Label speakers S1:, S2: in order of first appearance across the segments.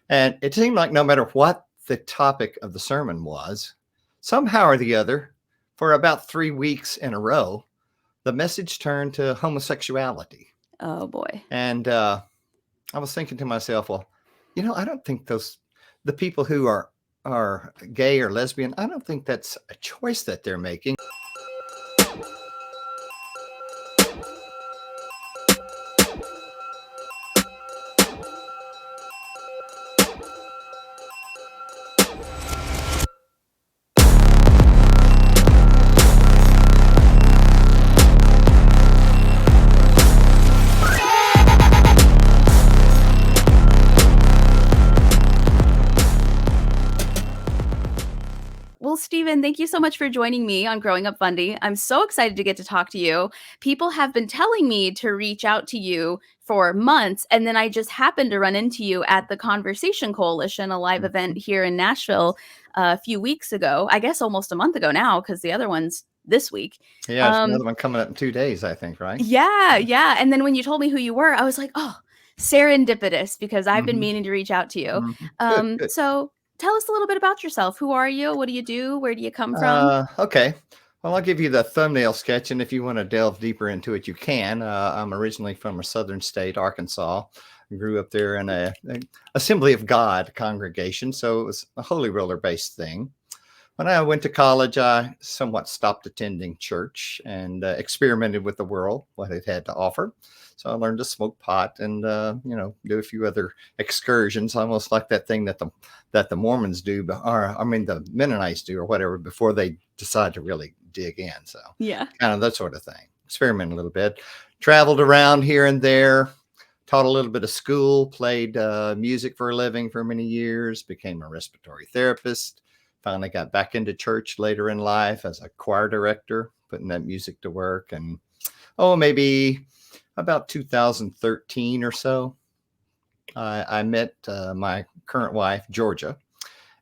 S1: And it seemed like no matter what the topic of the sermon was, somehow or the other, for about 3 weeks in a row, the message turned to homosexuality.
S2: Oh boy.
S1: And I was thinking to myself, well, I don't think the people who are gay or lesbian, I don't think that's a choice that they're making.
S2: Well, Stephen, thank you so much for joining me on Growing Up Fundie. I'm so excited to get to talk to you. People have been telling me to reach out to you for months, and then I just happened to run into you at the Conversation Coalition, a live event here in Nashville a few weeks ago. I guess almost a month ago now, because the other one's this week.
S1: Yeah, there's another one coming up in 2 days, I think, right?
S2: Yeah. And then when you told me who you were, I was like, oh, serendipitous, because I've been meaning to reach out to you.
S1: Good.
S2: So tell us a little bit about yourself. Who are you? What do you do? Where do you come from?
S1: Okay. Well, I'll give you the thumbnail sketch, and if you want to delve deeper into it, you can. I'm originally from a southern state, Arkansas. I grew up there in a Assembly of God congregation, so it was a Holy Roller-based thing. When I went to college, I somewhat stopped attending church and experimented with the world, what it had to offer. So I learned to smoke pot and, do a few other excursions, almost like that thing that the Mormons do, the Mennonites do or whatever, before they decide to really dig in. So
S2: Yeah.
S1: kind of that sort of thing. Experiment a little bit. Traveled around here and there, taught a little bit of school, played music for a living for many years, became a respiratory therapist. Finally got back into church later in life as a choir director, putting that music to work. And maybe about 2013 or so, I met my current wife, Georgia,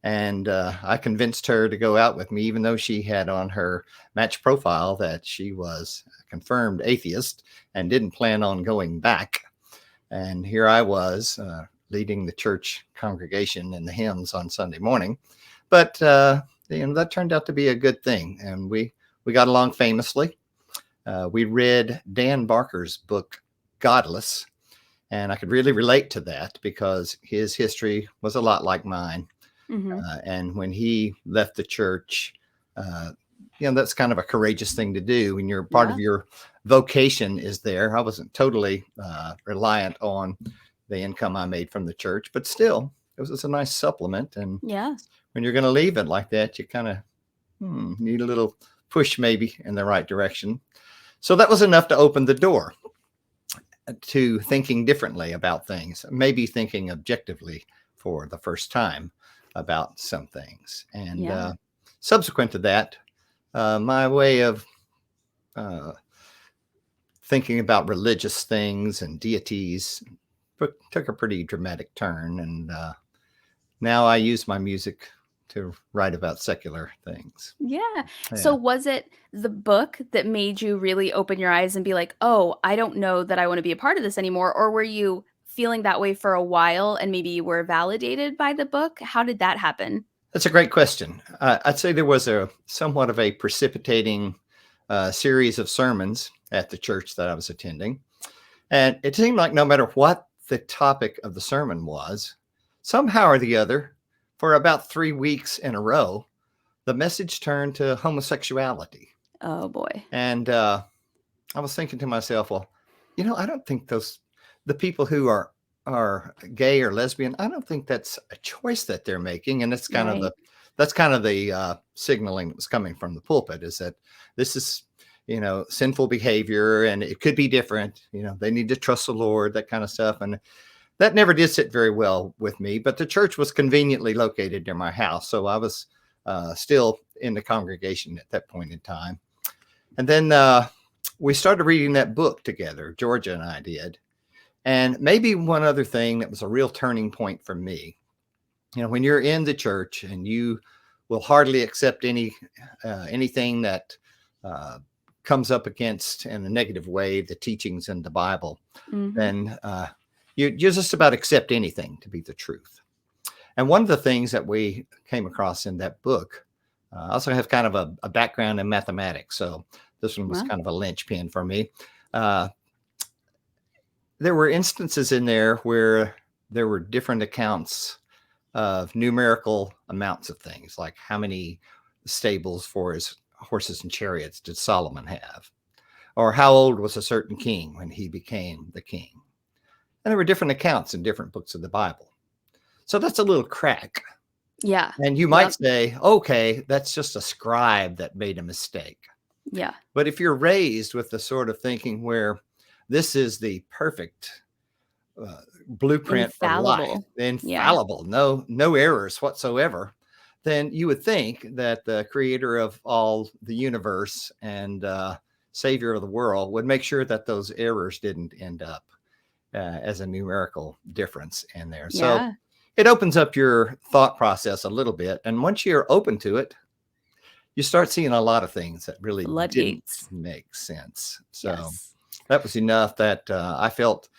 S1: and I convinced her to go out with me, even though she had on her match profile that she was a confirmed atheist and didn't plan on going back. And here I was leading the church congregation in the hymns on Sunday morning. But that turned out to be a good thing, and we got along famously. We read Dan Barker's book, Godless, and I could really relate to that because his history was a lot like mine. And when he left the church, that's kind of a courageous thing to do when you're part of your vocation is there. I wasn't totally reliant on the income I made from the church, but still, it was a nice supplement. And when you're going to leave it like that, you kind of need a little push maybe in the right direction. So that was enough to open the door to thinking differently about things, maybe thinking objectively for the first time about some things. And subsequent to that, my way of thinking about religious things and deities took a pretty dramatic turn. And now I use my music to write about secular things.
S2: Yeah. So was it the book that made you really open your eyes and be like, oh, I don't know that I want to be a part of this anymore? Or were you feeling that way for a while and maybe you were validated by the book? How did that happen?
S1: That's a great question. I'd say there was a somewhat of a precipitating series of sermons at the church that I was attending. And it seemed like no matter what the topic of the sermon was, somehow or the other, for about 3 weeks in a row, the message turned to homosexuality.
S2: Oh, boy.
S1: And I was thinking to myself, well, I don't think the people who are gay or lesbian, I don't think that's a choice that they're making. And it's kind of the signaling that was coming from the pulpit, is that this is, sinful behavior and it could be different. They need to trust the Lord, that kind of stuff. And that never did sit very well with me, but the church was conveniently located near my house. So I was still in the congregation at that point in time. And then we started reading that book together, Georgia and I did. And maybe one other thing that was a real turning point for me, when you're in the church and you will hardly accept anything that comes up against in a negative way the teachings in the Bible, then you just about accept anything to be the truth. And one of the things that we came across in that book, I also have kind of a background in mathematics, so this one was
S2: Wow.
S1: kind of a linchpin for me. There were instances in there where there were different accounts of numerical amounts of things, like how many stables for his horses and chariots did Solomon have? Or how old was a certain king when he became the king? And there were different accounts in different books of the Bible. So that's a little crack.
S2: Yeah.
S1: And you might say, okay, that's just a scribe that made a mistake.
S2: Yeah.
S1: But if you're raised with the sort of thinking where this is the perfect blueprint for life, infallible, no errors whatsoever, then you would think that the creator of all the universe and savior of the world would make sure that those errors didn't end up as a numerical difference in there. So it opens up your thought process a little bit. And once you're open to it, you start seeing a lot of things that really didn't make sense. So that was enough that I felt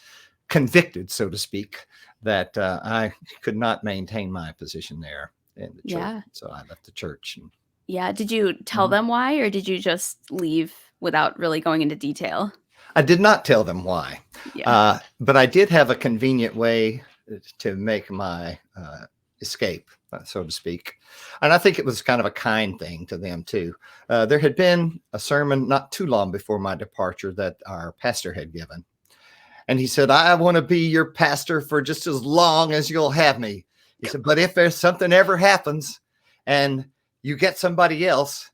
S1: convicted, so to speak, that I could not maintain my position there in the church. So I left the church. And,
S2: did you tell them why, or did you just leave without really going into detail?
S1: I did not tell them why, but I did have a convenient way to make my escape, so to speak. And I think it was kind of a kind thing to them too. There had been a sermon not too long before my departure that our pastor had given. And he said, I want to be your pastor for just as long as you'll have me. He said, but if there's something ever happens and you get somebody else,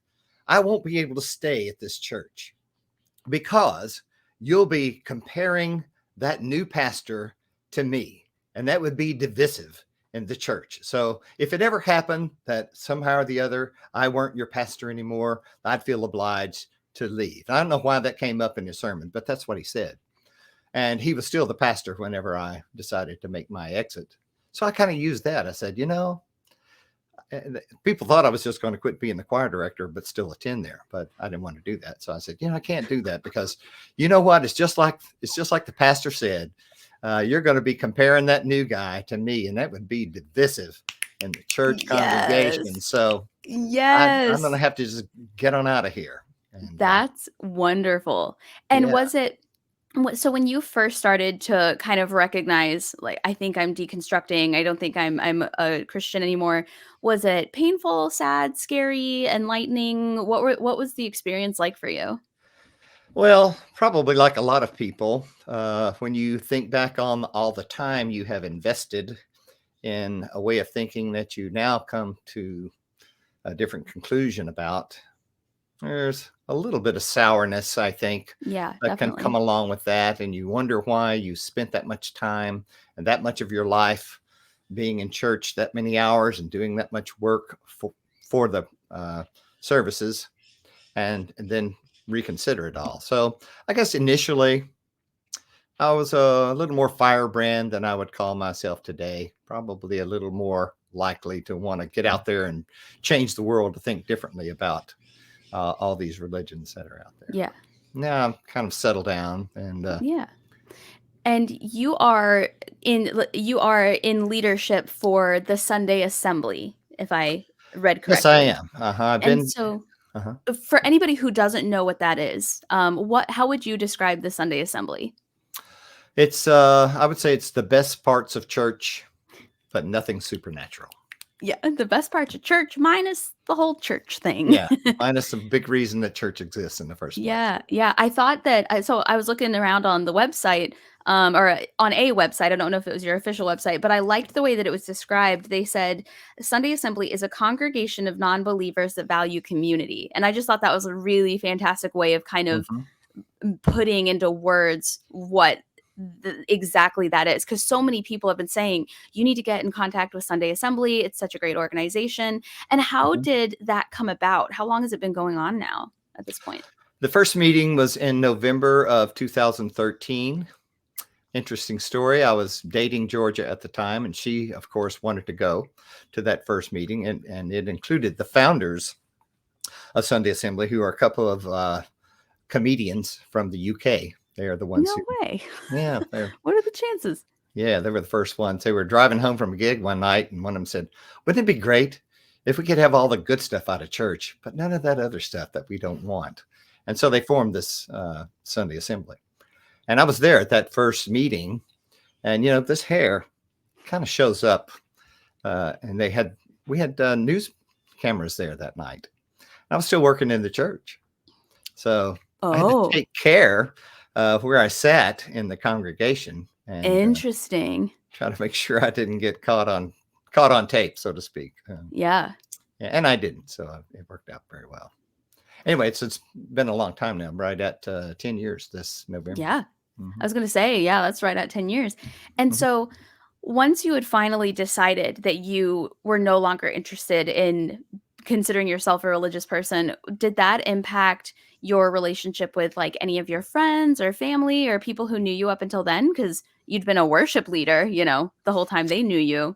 S1: I won't be able to stay at this church because you'll be comparing that new pastor to me. And that would be divisive in the church. So if it ever happened that somehow or the other, I weren't your pastor anymore, I'd feel obliged to leave. I don't know why that came up in his sermon, but that's what he said. And he was still the pastor whenever I decided to make my exit. So I kind of used that. I said, people thought I was just going to quit being the choir director, but still attend there. But I didn't want to do that. So I said, I can't do that because you know what? It's just like the pastor said. You're going to be comparing that new guy to me, and that would be divisive in the church congregation. So I'm going to have to just get on out of here. And,
S2: that's wonderful. And was it, so when you first started to kind of recognize, like, I think I'm deconstructing, I don't think I'm a Christian anymore, was it painful, sad, scary, enlightening? What was the experience like for you?
S1: Well, probably like a lot of people, when you think back on all the time you have invested in a way of thinking that you now come to a different conclusion about, there's a little bit of sourness, I think, that can come along with that. And you wonder why you spent that much time and that much of your life being in church that many hours and doing that much work for the services and then reconsider it all. So I guess initially I was a little more firebrand than I would call myself today, probably a little more likely to want to get out there and change the world to think differently about all these religions that are out there. Now I'm kind of settled down and
S2: and you are in leadership for the Sunday Assembly, if I read correctly.
S1: Yes, I am. I've been.
S2: So for anybody who doesn't know what that is, how would you describe the Sunday Assembly?
S1: It's I would say it's the best parts of church, but nothing supernatural.
S2: Yeah, the best parts of church minus the whole church thing.
S1: Minus the big reason that church exists in the first place.
S2: Yeah. I thought that, so I was looking around on the website, or on a website. I don't know if it was your official website, but I liked the way that it was described. They said Sunday Assembly is a congregation of non-believers that value community. And I just thought that was a really fantastic way of kind of putting into words what exactly that is, because so many people have been saying you need to get in contact with Sunday Assembly. It's such a great organization. And how did that come about? How long has it been going on now at this point?
S1: The first meeting was in November of 2013. Interesting story. I was dating Georgia at the time, and she, of course, wanted to go to that first meeting, and it included the founders of Sunday Assembly, who are a couple of comedians from the UK. They are the ones.
S2: No way.
S1: Yeah.
S2: What are the chances?
S1: Yeah, they were the first ones. They were driving home from a gig one night, and one of them said, "Wouldn't it be great if we could have all the good stuff out of church, but none of that other stuff that we don't want?" And so they formed this Sunday Assembly. And I was there at that first meeting, and this hair kind of shows up, and we had news cameras there that night. I was still working in the church, so I had to
S2: Oh,
S1: take care of where I sat in the congregation and
S2: interesting.
S1: try to make sure I didn't get caught on tape, so to speak.
S2: Yeah.
S1: Yeah, and I didn't, so it worked out very well. Anyway, it's been a long time now. I'm right at 10 years this November.
S2: Yeah.
S1: Mhm.
S2: I was going to say, yeah, that's right at 10 years. And
S1: Mhm.
S2: so once you had finally decided that you were no longer interested in considering yourself a religious person, did that impact your relationship with like any of your friends or family or people who knew you up until then? Because you'd been a worship leader, the whole time they knew you.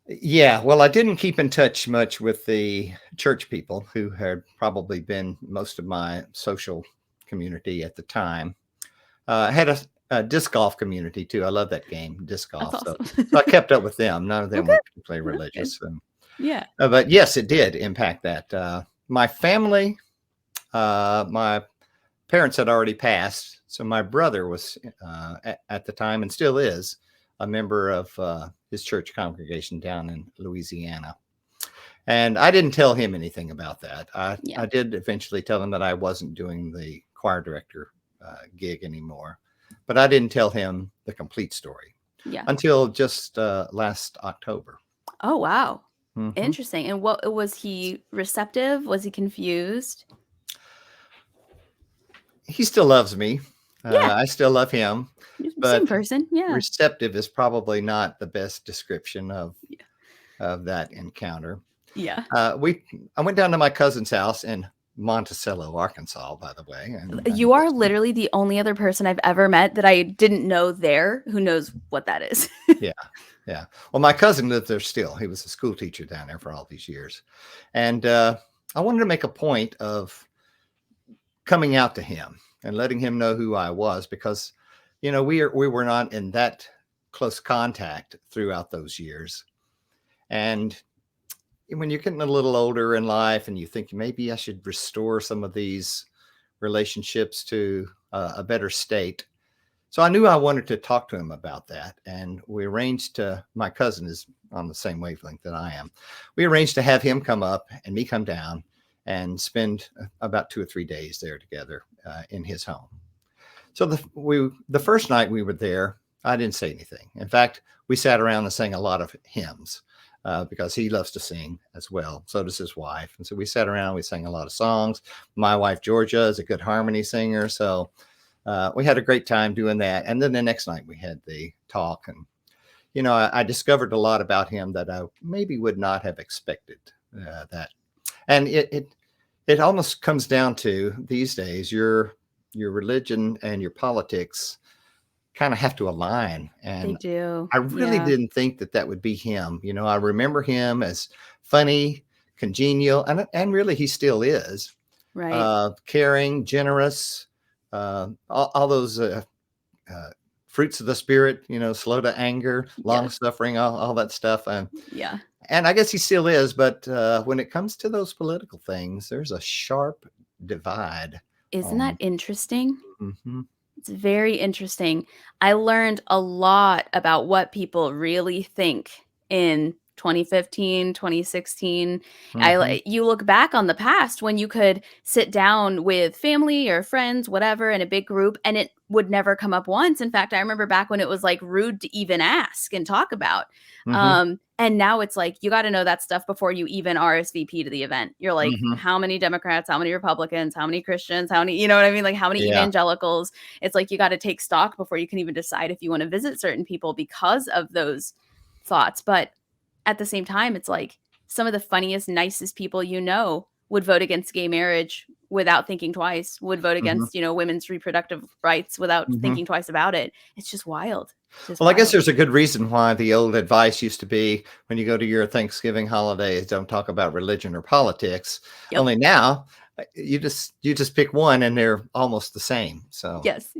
S1: Yeah, well, I didn't keep in touch much with the church people who had probably been most of my social community at the time. I had a disc golf community too. I love that game, disc
S2: That's
S1: golf. So,
S2: awesome.
S1: so I kept up with them. None of them
S2: Okay.
S1: were particularly
S2: That's good.
S1: religious.
S2: Yeah.
S1: But yes, it did impact that. My family, my parents had already passed. So my brother was at the time and still is a member of his church congregation down in Louisiana. And I didn't tell him anything about that.
S2: Yeah.
S1: I did eventually tell him that I wasn't doing the choir director gig anymore, but I didn't tell him the complete story
S2: Yeah.
S1: until just last October.
S2: Oh, wow.
S1: Mhm.
S2: Interesting. And what was he receptive? Was he confused?
S1: He still loves me.
S2: Yeah.
S1: I still love him,
S2: Same
S1: but
S2: person. Yeah.
S1: receptive is probably not the best description of
S2: Yeah.
S1: that encounter.
S2: Yeah.
S1: I went down to my cousin's house in Monticello, Arkansas, by the way. And
S2: You are literally the only other person I've ever met that I didn't know there who knows what that is.
S1: yeah, yeah. Well, my cousin lived there still. He was a school teacher down there for all these years. And I wanted to make a point of coming out to him and letting him know who I was because, we were not in that close contact throughout those years. And when you're getting a little older in life and you think maybe I should restore some of these relationships to a better state. So I knew I wanted to talk to him about that. And we arranged my cousin is on the same wavelength that I am. We arranged to have him come up and me come down and spend about 2 or 3 days there together in his home. So the first night we were there, I didn't say anything. In fact, we sat around and sang a lot of hymns. Because he loves to sing as well. So does his wife. And so we sat around, we sang a lot of songs. My wife, Georgia, is a good harmony singer. So we had a great time doing that. And then the next night we had the talk. And, I discovered a lot about him that I maybe would not have expected that. And it almost comes down to these days, your religion and your politics kind of have to align.
S2: They
S1: And
S2: do.
S1: I really
S2: Yeah.
S1: didn't think that would be him. I remember him as funny, congenial, and really he still is.
S2: Right.
S1: Caring, generous, all those fruits of the spirit. Slow to anger, long
S2: Yes.
S1: suffering, all that stuff.
S2: Yeah.
S1: And I guess he still is. But when it comes to those political things, there's a sharp divide.
S2: Isn't that interesting?
S1: Mhm.
S2: It's very interesting. I learned a lot about what people really think in 2015, 2016.
S1: Mhm.
S2: You look back on the past when you could sit down with family or friends, whatever, in a big group, and it would never come up once. In fact, I remember back when it was like rude to even ask and talk about.
S1: Mhm.
S2: And now it's like you got to know that stuff before you even RSVP to the event. You're like,
S1: Mhm.
S2: how many Democrats, how many Republicans, how many Christians, how many, you know what I mean? Like how many
S1: Yeah.
S2: evangelicals. It's like you got to take stock before you can even decide if you want to visit certain people because of those thoughts. But at the same time, it's like some of the funniest, nicest people would vote against gay marriage without thinking twice, would vote
S1: Mhm.
S2: against, women's reproductive rights without
S1: Mhm.
S2: thinking twice about it. It's just wild. It's just
S1: Well, I guess
S2: wild.
S1: there's a good reason why the old advice used to be when you go to your Thanksgiving holidays, don't talk about religion or politics.
S2: Yep.
S1: Only now, You just pick one, and they're almost the same. So
S2: Yes.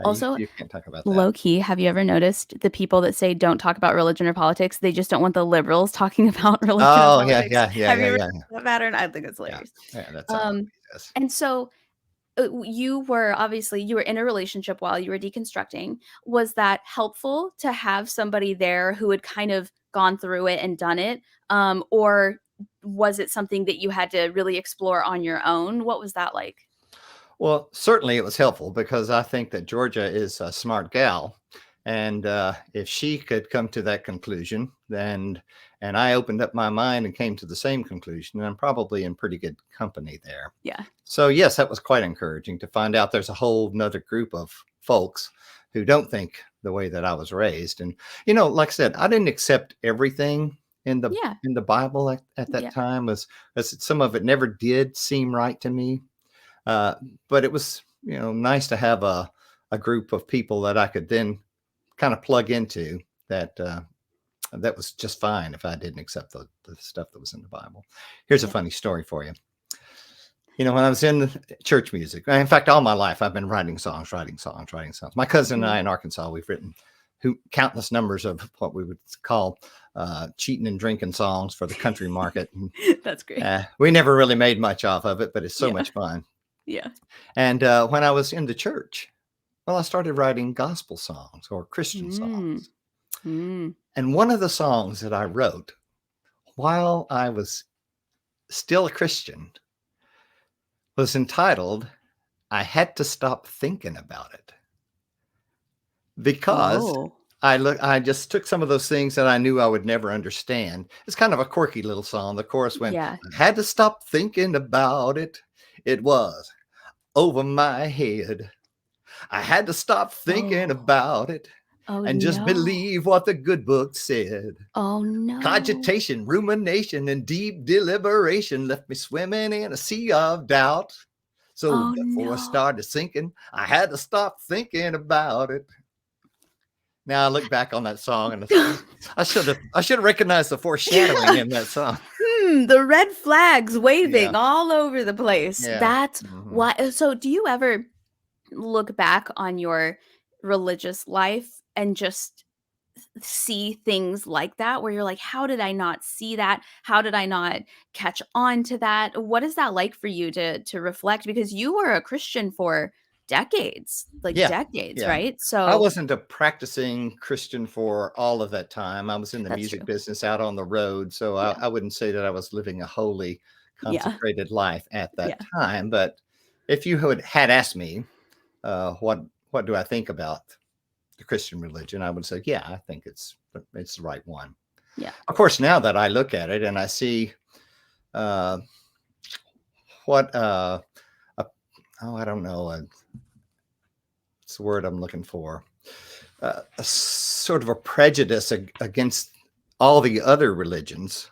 S2: Also,
S1: you can't talk about that.
S2: low key, have you ever noticed the people that say don't talk about religion or politics? They just don't want the liberals talking about religion or
S1: Oh
S2: politics. Have you ever
S1: yeah.
S2: seen that pattern? I think it's
S1: Yeah,
S2: hilarious.
S1: yeah, that's all
S2: Um,
S1: it is.
S2: and so you were in a relationship while you were deconstructing. Was that helpful to have somebody there who had kind of gone through it and done it? Or was it something that you had to really explore on your own? What was that like?
S1: Well, certainly it was helpful because I think that Georgia is a smart gal. And if she could come to that conclusion, then, and I opened up my mind and came to the same conclusion, I'm probably in pretty good company there.
S2: Yeah.
S1: So, yes, that was quite encouraging to find out there's a whole nother group of folks who don't think the way that I was raised. And, like I said, I didn't accept everything in the
S2: Yeah.
S1: in the Bible at that time, as some of it never did seem right to me. But it was, nice to have a group of people that I could then kind of plug into that was just fine if I didn't accept the stuff that was in the Bible. Here's a funny story for you. When I was in church music, in fact, all my life, I've been writing songs. My cousin and I in Arkansas, we've written countless numbers of what we would call cheating and drinking songs for the country market.
S2: That's great.
S1: We never really made much off of it, but it's so much fun.
S2: Yeah.
S1: And when I was in the church, well, I started writing gospel songs or Christian songs. And one of the songs that I wrote while I was still a Christian was entitled, "I Had to Stop Thinking About It." Because I just took some of those things that I knew I would never understand. It's kind of a quirky little song. The chorus went, "I had to stop thinking about it. It was over my head. I had to stop thinking about it and just believe what the good book said.
S2: Oh, no.
S1: Cogitation, rumination, and deep deliberation left me swimming in a sea of doubt. So before I started sinking, I had to stop thinking about it." Now I look back on that song and I should have recognized the foreshadowing in that song.
S2: The red flags waving all over the place.
S1: Yeah.
S2: That's why. So do you ever look back on your religious life and just see things like that where you're like, how did I not see that? How did I not catch on to that? What is that like for you to reflect? Because you were a Christian for decades, right? So
S1: I wasn't a practicing Christian for all of that time. I was in the music business out on the road. So I wouldn't say that I was living a holy, consecrated life at that time. But if you had asked me, what do I think about the Christian religion, I would say, yeah, I think it's the right one.
S2: Yeah.
S1: Of course, now that I look at it and I see I don't know, what's the word I'm looking for? A sort of a prejudice against all the other religions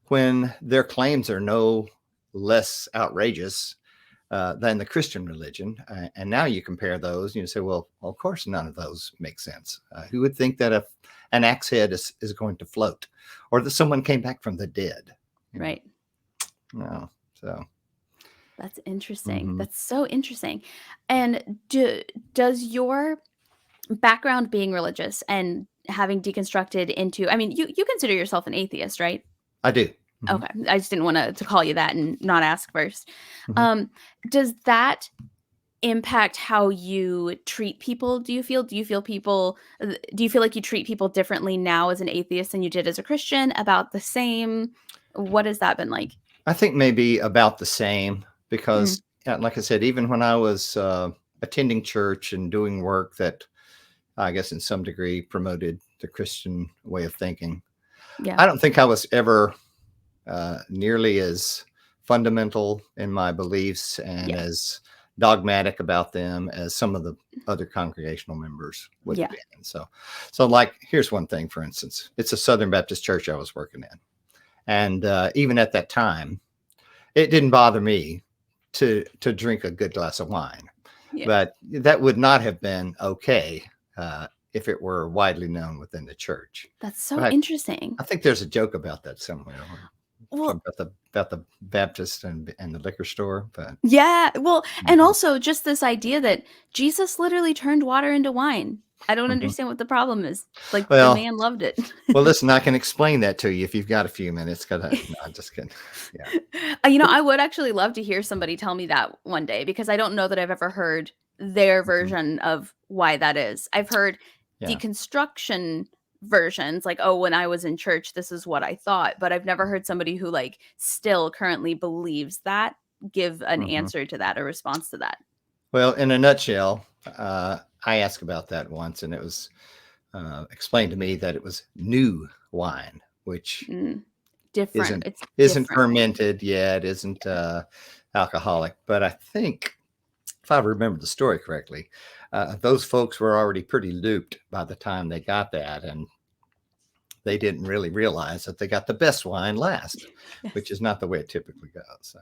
S1: when their claims are no less outrageous than the Christian religion. And now you compare those and you say, well, of course, none of those make sense. Who would think that an axe head is going to float or that someone came back from the dead?
S2: Right.
S1: No. So
S2: that's interesting. That's so interesting. And does your background being religious and having deconstructed into, I mean, you consider yourself an atheist, right?
S1: I do.
S2: Okay. I just didn't want to call you that and not ask first. Does that impact how you treat people? Do you feel like you treat people differently now as an atheist than you did as a Christian? About the same? What has that been like?
S1: I think maybe about the same because, like I said, even when I was attending church and doing work that I guess in some degree promoted the Christian way of thinking, I don't think I was ever nearly as fundamental in my beliefs and as dogmatic about them as some of the other congregational members would have been. So like, here's one thing, for instance, it's a Southern Baptist church I was working in. And even at that time, it didn't bother me to drink a good glass of wine, but that would not have been okay if it were widely known within the church.
S2: That's so interesting.
S1: I think there's a joke about that somewhere.
S2: Well,
S1: about the Baptist and the liquor store, but
S2: yeah. Well, and
S1: mhm,
S2: also just this idea that Jesus literally turned water into wine. I don't
S1: mhm.
S2: understand what the problem is. Like the
S1: Well,
S2: man loved it.
S1: listen, I can explain that to you if you've got a few minutes. No, I'm just kidding. Yeah.
S2: I would actually love to hear somebody tell me that one day because I don't know that I've ever heard their
S1: Mhm.
S2: version of why that is. I've heard
S1: Yeah.
S2: deconstruction versions like, oh, when I was in church, this is what I thought, but I've never heard somebody who like still currently believes that give an
S1: Mhm.
S2: answer to that or response to that.
S1: Well, in a nutshell, I asked about that once, and it was explained to me that it was new wine, which
S2: Mm, different.
S1: isn't
S2: It's
S1: isn't
S2: different wine.
S1: fermented yet, isn't alcoholic. But I think, if I remember the story correctly, those folks were already pretty looped by the time they got that, and they didn't really realize that they got the best wine last, which
S2: Yes.
S1: is not the way it typically goes. So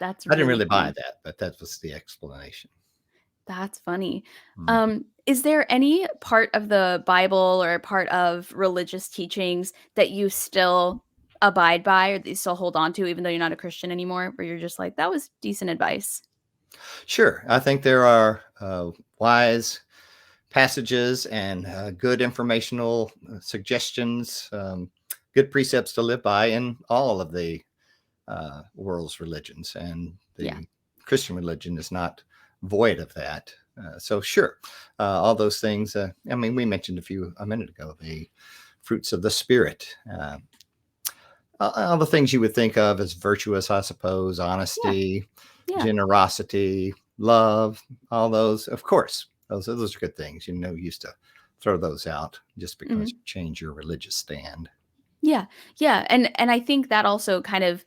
S2: That's
S1: I didn't
S2: really
S1: really buy
S2: funny.
S1: that, but that was the explanation.
S2: That's funny.
S1: Mhm.
S2: Is there any part of the Bible or part of religious teachings that you still abide by or that you still hold on to, even though you're not a Christian anymore, where you're just like, that was decent advice?
S1: Sure, I think there are wise passages and good informational suggestions, good precepts to live by in all of the world's religions, and
S2: Yeah.
S1: the Christian religion is not void of that. So, sure, all those things. I mean, we mentioned a minute ago, the fruits of the spirit. All the things you would think of as virtuous, I suppose,
S2: Yeah.
S1: honesty,
S2: Yeah.
S1: generosity, love, all those, of course, those are good things. You used to throw those out just because
S2: Mhm.
S1: you change your religious stand.
S2: Yeah. Yeah. And I think that also kind of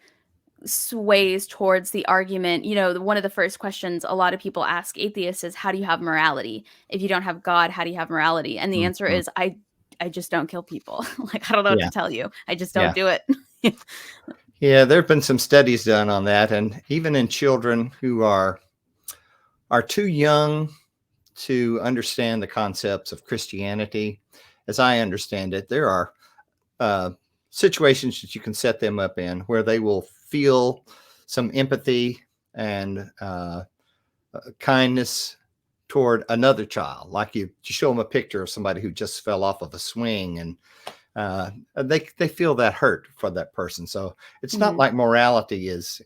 S2: sways towards the argument, one of the first questions a lot of people ask atheists is how do you have morality? If you don't have God, how do you have morality? And the answer
S1: Mhm.
S2: is I just don't kill people. Like I don't know what
S1: Yeah,
S2: to tell you. I just don't
S1: yeah,
S2: do it.
S1: yeah. There have been some studies done on that, and even in children who are too young to understand the concepts of Christianity, as I understand it, there are uh, situations that you can set them up in where they will feel some empathy and kindness toward another child. Like you show them a picture of somebody who just fell off of a swing, and they feel that hurt for that person. So it's not
S2: Mhm.
S1: like morality is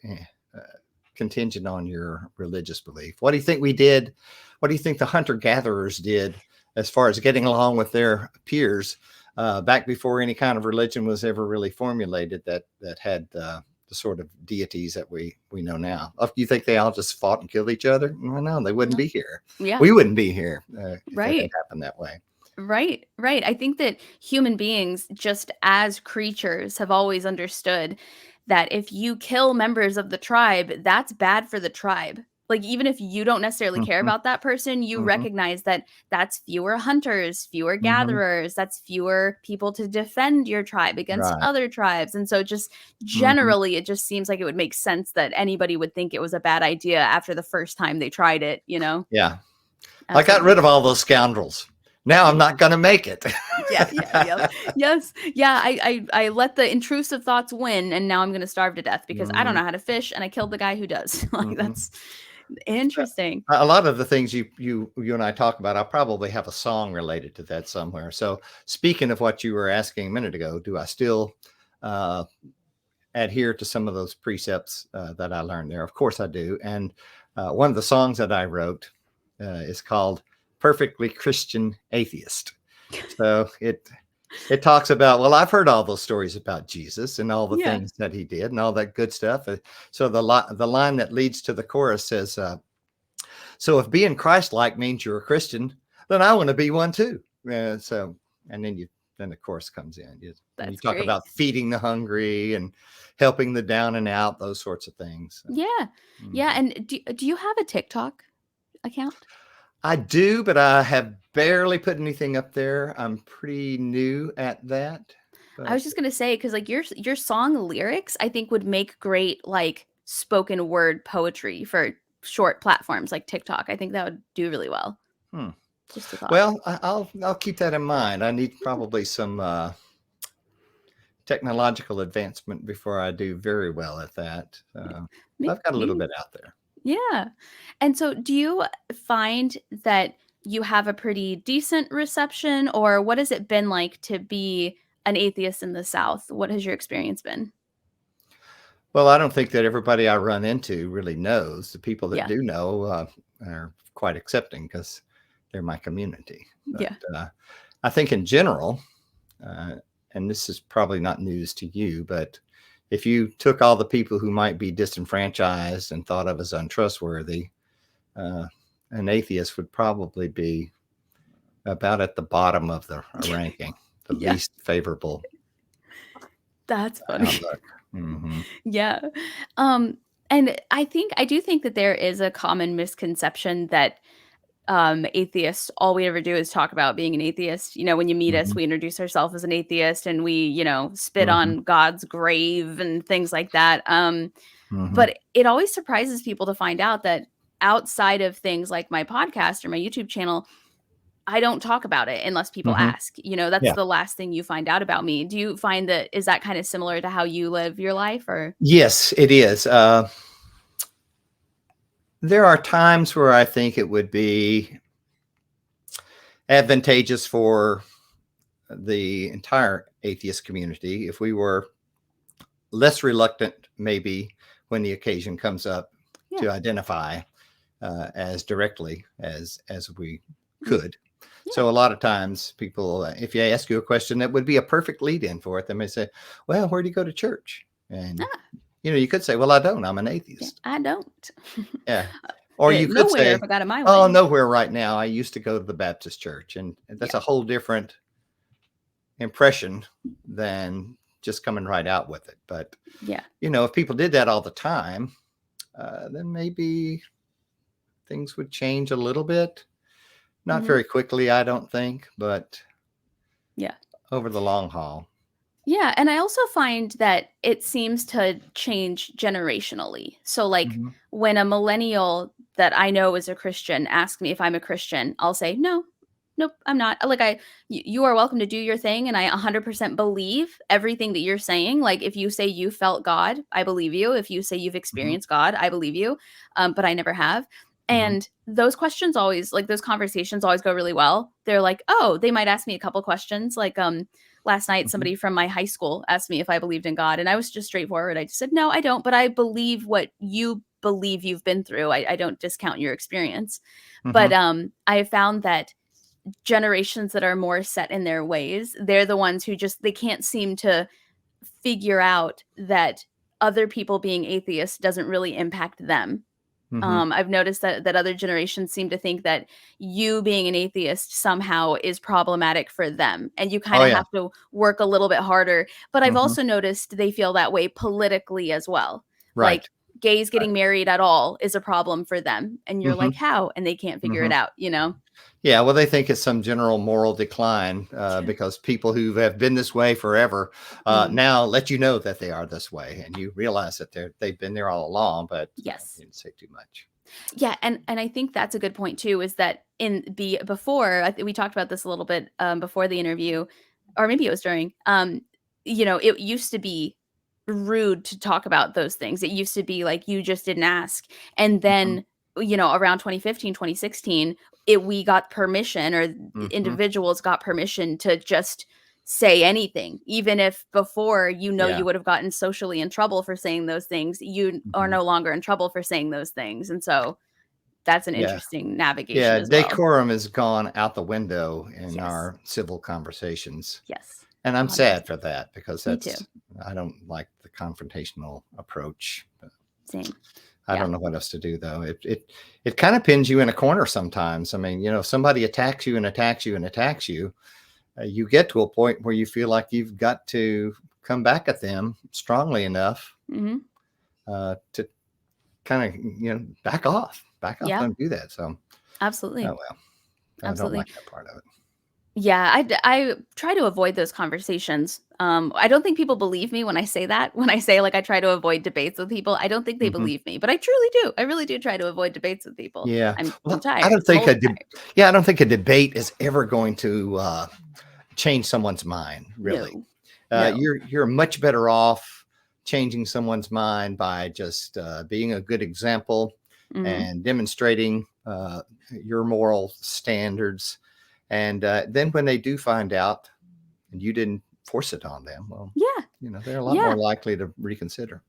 S1: contingent on your religious belief. What do you think we did? What do you think the hunter gatherers did as far as getting along with their peers back before any kind of religion was ever really formulated that had the sort of deities that we know now? You think they all just fought and killed each other? Well, no, they wouldn't
S2: No.
S1: be here.
S2: Yeah.
S1: We wouldn't be here if it had
S2: Right.
S1: happened that way.
S2: Right. Right. I think that human beings, just as creatures, have always understood that if you kill members of the tribe, that's bad for the tribe. Like, even if you don't necessarily care
S1: Hmm.
S2: about that person, you
S1: Hmm.
S2: recognize that that's fewer hunters, fewer
S1: Hmm.
S2: gatherers, that's fewer people to defend your tribe against
S1: Right.
S2: other tribes. And so, just
S1: Hmm.
S2: generally, it just seems like it would make sense that anybody would think it was a bad idea after the first time they tried it,
S1: Yeah. I got rid
S2: Absolutely.
S1: of all those scoundrels. Now I'm not going to make it.
S2: Yeah, yeah, yep. Yes. Yeah, I let the intrusive thoughts win, and now I'm gonna starve to death because I don't
S1: Mhm,
S2: know how to fish, and I killed the guy who does. Like,
S1: mhm.
S2: that's interesting.
S1: A lot of the things you and I talk about, I probably have a song related to that somewhere. So speaking of what you were asking a minute ago, do I still uh, adhere to some of those precepts that I learned there? Of course I do. And one of the songs that I wrote is called "Perfectly Christian Atheist." So it talks about, well, I've heard all those stories about Jesus and all the
S2: Yeah.
S1: things that he did and all that good stuff. So the line that leads to the chorus says, "So if being Christ-like means you're a Christian, then I want to be one too." So and then the chorus comes in. And you
S2: That's
S1: talk
S2: great.
S1: about feeding the hungry and helping the down and out, those sorts of things. So,
S2: Yeah. Yeah,
S1: mhm.
S2: and do you have a TikTok account?
S1: I do, but I have barely put anything up there. I'm pretty new at that,
S2: I
S1: but
S2: was just gonna say, because like, your song lyrics, I think, would make great, like, spoken word poetry for short platforms like TikTok. I think that would do really well.
S1: hmm.
S2: Just a thought.
S1: Well, I'll keep that in mind. I need probably some technological advancement before I do very well at that. I've got a little bit out there.
S2: Yeah. And so do you find that you have a pretty decent reception, or what has it been like to be an atheist in the South? What has your experience been?
S1: Well, I don't think that everybody I run into really knows. The people that
S2: Yeah.
S1: do know are quite accepting because they're my community. But
S2: Yeah.
S1: I think in general, and this is probably not news to you, but if you took all the people who might be disenfranchised and thought of as untrustworthy, an atheist would probably be about at the bottom of the ranking, the
S2: Yeah.
S1: least favorable
S2: That's funny.
S1: outlook. Mm-hmm.
S2: Yeah. And I do think that there is a common misconception that atheists, all we ever do is talk about being an atheist. When you meet us,
S1: Mm-hmm.
S2: we introduce ourselves as an atheist and we, spit
S1: Mm-hmm.
S2: on God's grave and things like that.
S1: Mm-hmm.
S2: But it always surprises people to find out that outside of things like my podcast or my YouTube channel, I don't talk about it unless people
S1: Mm-hmm.
S2: ask. That's
S1: Yeah.
S2: the last thing you find out about me. Do you find that is that kind of similar to how you live your life, or?
S1: Yes, it is. There are times where I think it would be advantageous for the entire atheist community if we were less reluctant, maybe when the occasion comes up, to identify as directly as we could.
S2: Yeah.
S1: So a lot of times people, if you ask you a question that would be a perfect lead-in for it, they may say, well, where do you go to church? And you could say, well, I don't. I'm an atheist.
S2: I don't.
S1: Yeah. Or you could
S2: nowhere
S1: say,
S2: if I got it my way.
S1: oh, nowhere right now. I used to go to the Baptist church. And that's a whole different impression than just coming right out with it. But, if people did that all the time, then maybe things would change a little bit. Not very quickly, I don't think, but over the long haul.
S2: Yeah, and I also find that it seems to change generationally. So when a millennial that I know is a Christian asks me if I'm a Christian, I'll say, nope, I'm not. You are welcome to do your thing. And I 100% believe everything that you're saying. Like if you say you felt God, I believe you. If you say you've experienced God, I believe you. But I never have. And those questions always, those conversations always go really well. They're like, oh, they might ask me a couple questions. Last night, somebody from my high school asked me if I believed in God, and I was just straightforward. I just said, no, I don't, but I believe what you believe you've been through. I don't discount your experience. But I have found that generations that are more set in their ways, they're the ones who they can't seem to figure out that other people being atheists doesn't really impact them. I've noticed that other generations seem to think that you being an atheist somehow is problematic for them, and you kind of have to work a little bit harder. But I've also noticed they feel that way politically as well.
S1: Right.
S2: Like gays getting married at all is a problem for them, and you're like, how? And they can't figure it out,
S1: Yeah, well, they think it's some general moral decline because people who have been this way forever now let you know that they are this way, and you realize that they've been there all along. But you didn't say too much.
S2: Yeah, and I think that's a good point too. Is that before we talked about this a little bit before the interview, or maybe it was during. It used to be rude to talk about those things. It used to be like you just didn't ask, and then around 2015, 2016. We got permission, or individuals got permission to just say anything, even if before you would have gotten socially in trouble for saying those things. You are no longer in trouble for saying those things, and so that's an interesting navigation.
S1: Yeah,
S2: as well.
S1: Decorum has gone out the window in our civil conversations.
S2: Yes,
S1: and I'm
S2: 100%.
S1: Sad for that because
S2: Me too.
S1: I don't like the confrontational approach.
S2: Same.
S1: I don't know what else to do though. It kind of pins you in a corner sometimes. I mean, if somebody attacks you and attacks you and attacks you, you get to a point where you feel like you've got to come back at them strongly enough to kind of back off. Don't do that. So
S2: absolutely.
S1: Oh well, I don't like that part of it.
S2: Yeah, I try to avoid those conversations. I don't think people believe me when I say that. When I say I try to avoid debates with people, I don't think they believe me, but I truly do. I really do try to avoid debates with people.
S1: Yeah,
S2: I'm tired.
S1: I don't think a debate is ever going to change someone's mind, really.
S2: No.
S1: You're much better off changing someone's mind by just being a good example and demonstrating your moral standards. And then when they do find out and you didn't force it on them, well, they're a lot more likely to reconsider.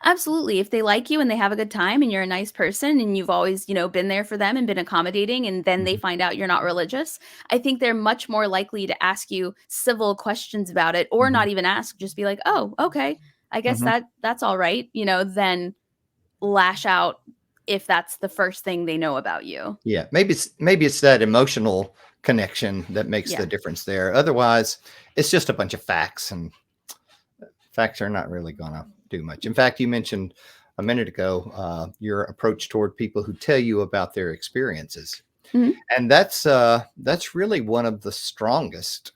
S2: Absolutely. If they like you and they have a good time and you're a nice person and you've always, been there for them and been accommodating, and then they find out you're not religious, I think they're much more likely to ask you civil questions about it, or not even ask, just be like, oh, okay, I guess that's all right, than lash out if that's the first thing they know about you.
S1: Yeah, maybe it's that emotional connection that makes the difference there. Otherwise, it's just a bunch of facts, and facts are not really going to do much. In fact, you mentioned a minute ago your approach toward people who tell you about their experiences, and that's really one of the strongest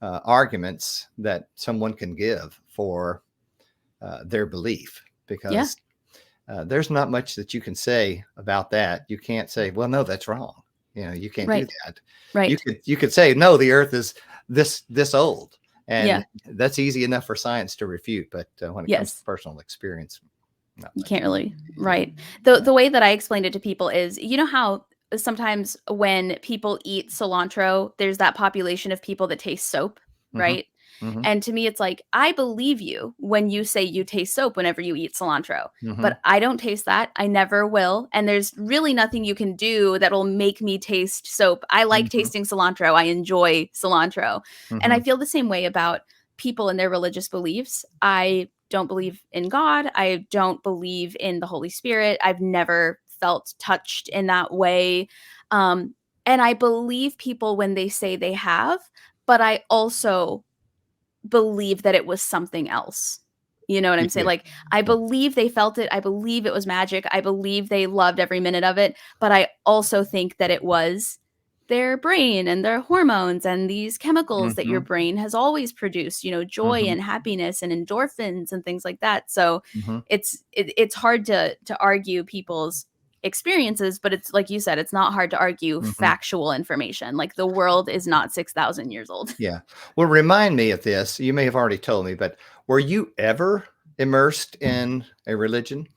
S1: arguments that someone can give for their belief, because there's not much that you can say about that. You can't say, well, no, that's wrong. You can't do that.
S2: Right.
S1: You could say, no, the earth is this old. And that's easy enough for science to refute. But when it comes to personal experience,
S2: you can't really. Right. The way that I explained it to people is, how sometimes when people eat cilantro, there's that population of people that taste soap, right? And to me, it's like, I believe you when you say you taste soap whenever you eat cilantro, but I don't taste that. I never will. And there's really nothing you can do that will make me taste soap. I like tasting cilantro. I enjoy cilantro. And I feel the same way about people and their religious beliefs. I don't believe in God. I don't believe in the Holy Spirit. I've never felt touched in that way. And I believe people when they say they have, but I also believe that it was something else. You know what I'm saying? Like, I believe they felt it. I believe it was magic. I believe they loved every minute of it. But I also think that it was their brain and their hormones and these chemicals that your brain has always produced, joy and happiness and endorphins and things like that. So it's hard to argue people's experiences, but it's like you said, it's not hard to argue factual information. Like, the world is not 6,000 years old.
S1: Yeah. Well, remind me of this. You may have already told me, but were you ever immersed in a religion?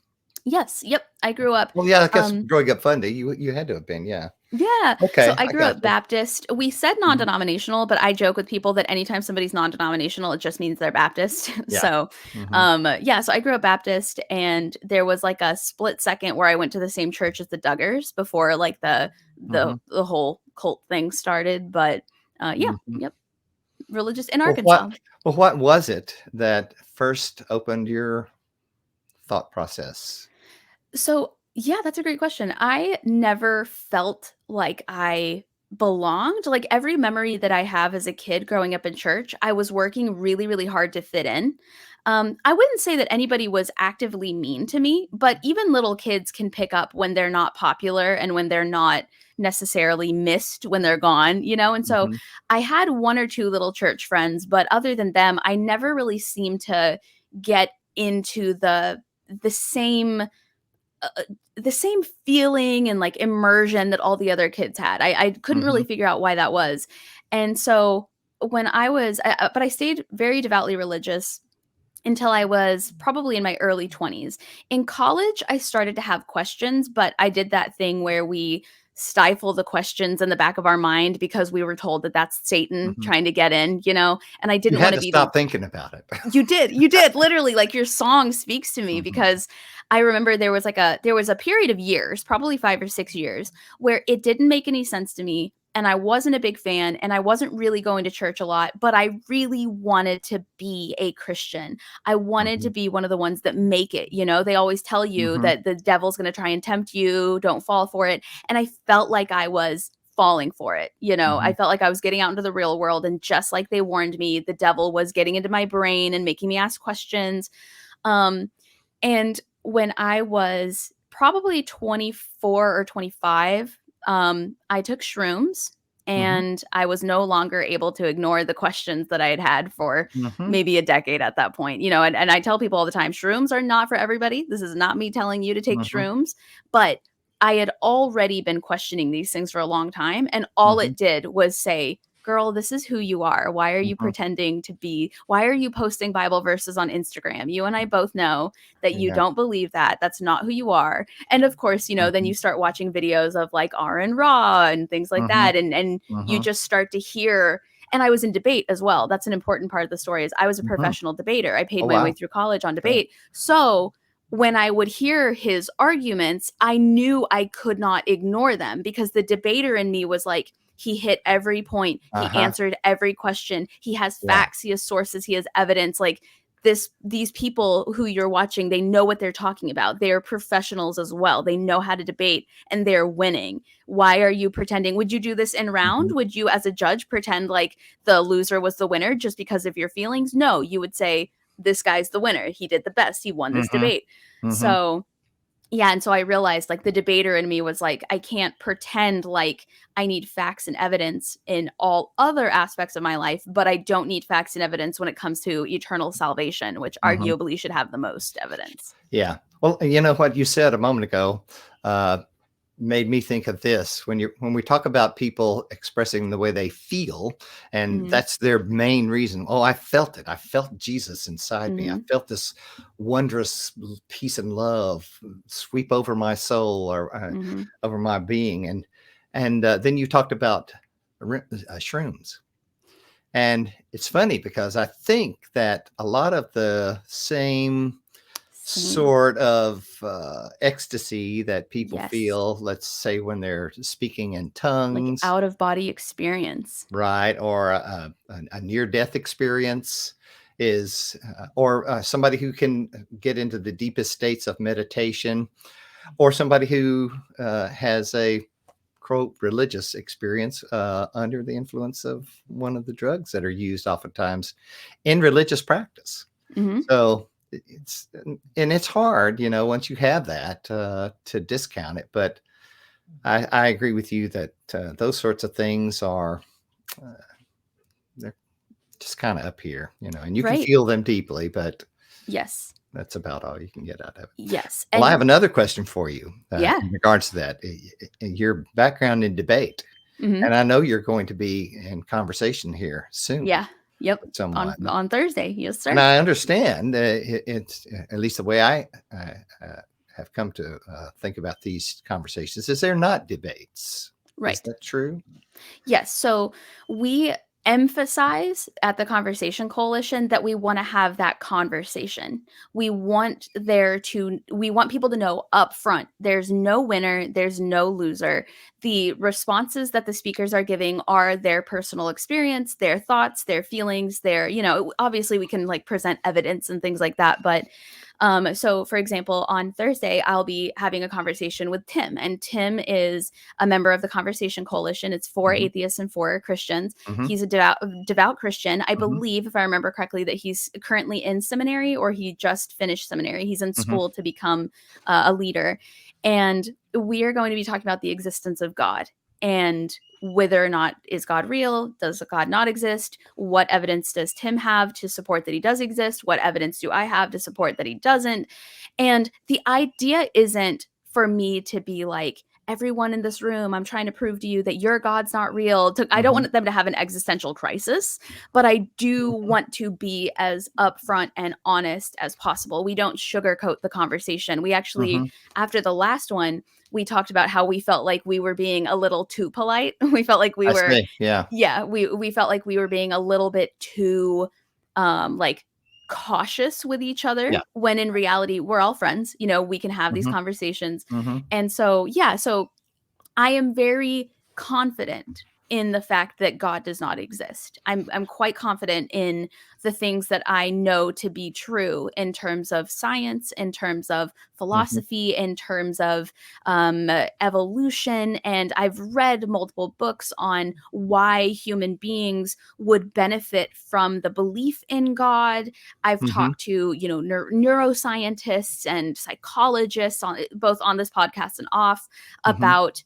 S2: Yes. Yep. I grew up.
S1: Well, yeah, I guess Growing Up Fundie, you had to have been, yeah.
S2: Yeah.
S1: Okay.
S2: So I grew up Baptist. We said non-denominational, but I joke with people that anytime somebody's non-denominational, it just means they're Baptist.
S1: Yeah.
S2: So, so I grew up Baptist, and there was like a split second where I went to the same church as the Duggars before like the whole cult thing started. But yep. Religious in Arkansas.
S1: What was it that first opened your thought process?
S2: So, yeah, that's a great question. I never felt like I belonged. Like, every memory that I have as a kid growing up in church, I was working really, really hard to fit in. I wouldn't say that anybody was actively mean to me, but even little kids can pick up when they're not popular and when they're not necessarily missed when they're gone, And so I had one or two little church friends, but other than them, I never really seemed to get into the same feeling and like immersion that all the other kids had. I couldn't really figure out why that was. And so when but I stayed very devoutly religious until I was probably in my early 20s. In college, I started to have questions, but I did that thing where we stifle the questions in the back of our mind because we were told that that's Satan trying to get in, and I didn't want to be
S1: stop thinking about it.
S2: You did literally. Like, your song speaks to me because I remember there was a period of years, probably 5 or 6 years, where it didn't make any sense to me. And I wasn't a big fan, and I wasn't really going to church a lot, but I really wanted to be a Christian. I wanted to be one of the ones that make it. They always tell you that the devil's going to try and tempt you. Don't fall for it. And I felt like I was falling for it. I felt like I was getting out into the real world. And just like they warned me, the devil was getting into my brain and making me ask questions. And when I was probably 24 or 25, I took shrooms, and I was no longer able to ignore the questions that I had had for maybe a decade at that point, and I tell people all the time, shrooms are not for everybody. This is not me telling you to take shrooms, but I had already been questioning these things for a long time. And all it did was say, girl, this is who you are. Why are you
S1: Mhm.
S2: pretending to be? Why are you posting Bible verses on Instagram? You and I both know that you
S1: Yeah.
S2: don't believe that. That's not who you are. And of course, then you
S1: Mhm.
S2: start watching videos of like Aaron Raw and things like
S1: Mhm.
S2: that. And you
S1: Mhm.
S2: just start to hear. And I was in debate as well. That's an important part of the story is I was a
S1: Mhm.
S2: professional debater. I paid
S1: Oh,
S2: my way
S1: wow.
S2: through college on
S1: Okay.
S2: debate. So when I would hear his arguments, I knew I could not ignore them because the debater in me was like, he hit every point. He
S1: Uh-huh.
S2: answered every question. He has
S1: Yeah.
S2: facts, he has sources, he has evidence. Like these people who you're watching, they know what they're talking about. They're professionals as well. They know how to debate and they're winning. Why are you pretending? Would you do this in round?
S1: Mhm.
S2: Would you as a judge pretend like the loser was the winner just because of your feelings? No, you would say this guy's the winner. He did the best. He won this
S1: Mhm.
S2: debate.
S1: Mhm.
S2: So yeah, and so I realized like the debater in me was like, I can't pretend like I need facts and evidence in all other aspects of my life, but I don't need facts and evidence when it comes to eternal salvation, which
S1: Mhm.
S2: arguably should have the most evidence.
S1: Yeah. Well, you know what you said a moment ago, uh, made me think of this when we talk about people expressing the way they feel, and
S2: Mhm.
S1: that's their main reason. Oh, I felt it. I felt Jesus inside me. I
S2: Mhm.
S1: felt this wondrous peace and love sweep over my soul or
S2: Mhm.
S1: over my being. And then you talked about shrooms. And it's funny because I think that a lot of the same
S2: Same.
S1: sort of ecstasy that people
S2: Yes.
S1: feel, let's say when they're speaking in
S2: Like
S1: tongues,
S2: out of body experience.
S1: right, or a near-death experience is, or somebody who can get into the deepest states of meditation, or somebody who has a quote religious experience under the influence of one of the drugs that are used oftentimes in religious practice.
S2: Mhm.
S1: So and it's hard, once you have that to discount it. But I agree with you that those sorts of things are uh, they're just kind of up here, and you can
S2: Right.
S1: feel them deeply, but
S2: Yes.
S1: that's about all you can get out of it.
S2: Yes.
S1: Well, I
S2: And
S1: have another question for you
S2: yeah.
S1: in regards to that. Your background in debate,
S2: Mhm.
S1: and I know you're going to be in conversation here soon
S2: Yeah. Yep.
S1: with
S2: On
S1: someone.
S2: on Thursday. Yes,
S1: And
S2: sir.
S1: I understand it's at least the way I have come to think about these conversations is they're not debates. Is
S2: Right.
S1: that true?
S2: Yes. So we emphasize at the Conversation Coalition that we want to have that conversation. We want people to know up front there's no winner, there's no loser. The responses that the speakers are giving are their personal experience, their thoughts, their feelings, obviously we can like present evidence and things like that, but so for example, on Thursday, I'll be having a conversation with Tim, and Tim is a member of the Conversation Coalition. It's for
S1: Hmm.
S2: atheists and for Christians.
S1: Hmm.
S2: He's a devout Christian. I
S1: Hmm.
S2: believe, if I remember correctly, that he's currently in seminary or he just finished seminary. He's in
S1: Hmm.
S2: school to become a leader. And we are going to be talking about the existence of God and whether or not is God real? Does God not exist? What evidence does Tim have to support that he does exist? What evidence do I have to support that he doesn't? And the idea isn't for me to be like, everyone in this room, I'm trying to prove to you that your God's not real. I don't
S1: Hmm.
S2: want them to have an existential crisis, but I do
S1: Hmm.
S2: want to be as upfront and honest as possible. We don't sugarcoat the conversation. We actually,
S1: Hmm.
S2: after the last one, we talked about how we felt like we were being a little too polite. We felt like we
S1: I
S2: were,
S1: see. Yeah.
S2: yeah, we felt like we were being a little bit too, like cautious with each other
S1: Yeah.
S2: when in reality we're all friends. We can have these
S1: Hmm.
S2: conversations.
S1: Hmm.
S2: And so, yeah, so I am very confident in the fact that God does not exist. I'm quite confident in the things that I know to be true in terms of science, in terms of
S1: Hmm.
S2: philosophy, in terms of evolution. And I've read multiple books on why human beings would benefit from the belief in God. I've
S1: Hmm.
S2: talked to, neuroscientists and psychologists both on this podcast and off
S1: Hmm.
S2: about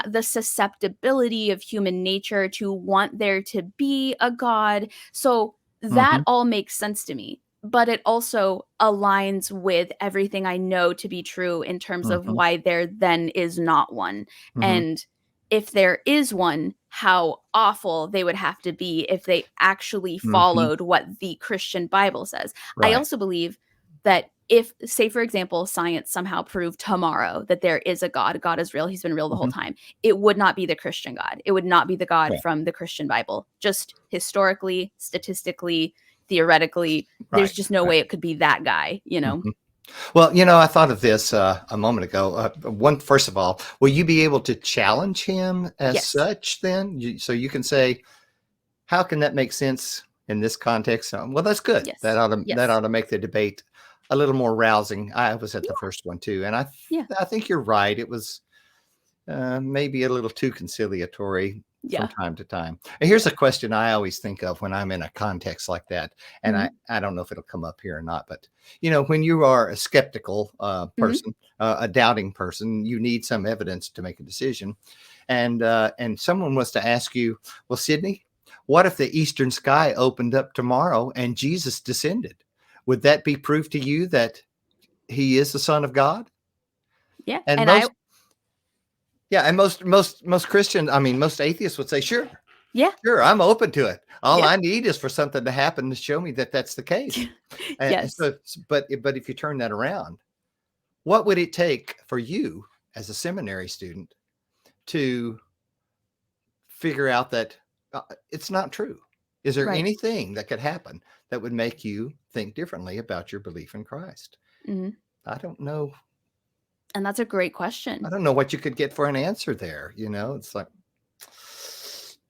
S2: the susceptibility of human nature to want there to be a God. So that
S1: Hmm.
S2: all makes sense to me. But it also aligns with everything I know to be true in terms of
S1: Hmm.
S2: why there then is not one.
S1: Hmm.
S2: And if there is one, how awful they would have to be if they actually
S1: Mhm.
S2: followed what the Christian Bible says. I
S1: Right.
S2: also believe that if, say, for example, science somehow proved tomorrow that there is a God, God is real, he's been real the whole
S1: Mhm.
S2: time, it would not be the Christian God. It would not be the God
S1: Yeah.
S2: from the Christian Bible. Just historically, statistically, theoretically, there's
S1: Right.
S2: just no
S1: Right.
S2: way it could be that guy, you know?
S1: Mhm. Well, I thought of this a moment ago. First of all, will you be able to challenge him as
S2: Yes.
S1: such then? So you can say, how can that make sense in this context? Well, that's good. That
S2: Yes.
S1: ought to that
S2: Yes.
S1: ought to make the debate a little more rousing. I was at the
S2: Yeah.
S1: first one too, and
S2: Yeah.
S1: I think you're right. It was maybe a little too conciliatory from
S2: Yeah.
S1: time to time. And here's a question I always think of when I'm in a context like that, and
S2: Mhm.
S1: I don't know if it'll come up here or not, but when you are a skeptical
S2: Mhm.
S1: person, a doubting person, you need some evidence to make a decision, and someone was to ask you, well, Sydney, what if the eastern sky opened up tomorrow and Jesus descended? Would that be proof to you that he is the Son of God?
S2: Yeah.
S1: And
S2: And I
S1: most Christians, I mean, most atheists would say, sure,
S2: yeah.
S1: sure, I'm open to it. All
S2: Yeah.
S1: I need is for something to happen to show me that that's the case. And
S2: Yes.
S1: so, but if you turn that around, what would it take for you as a seminary student to figure out that it's not true? Is there
S2: Right.
S1: anything that could happen that would make you think differently about your belief in Christ?
S2: Mhm.
S1: I don't know.
S2: And that's a great
S1: I
S2: question.
S1: don't know what you could get for an answer there. It's like,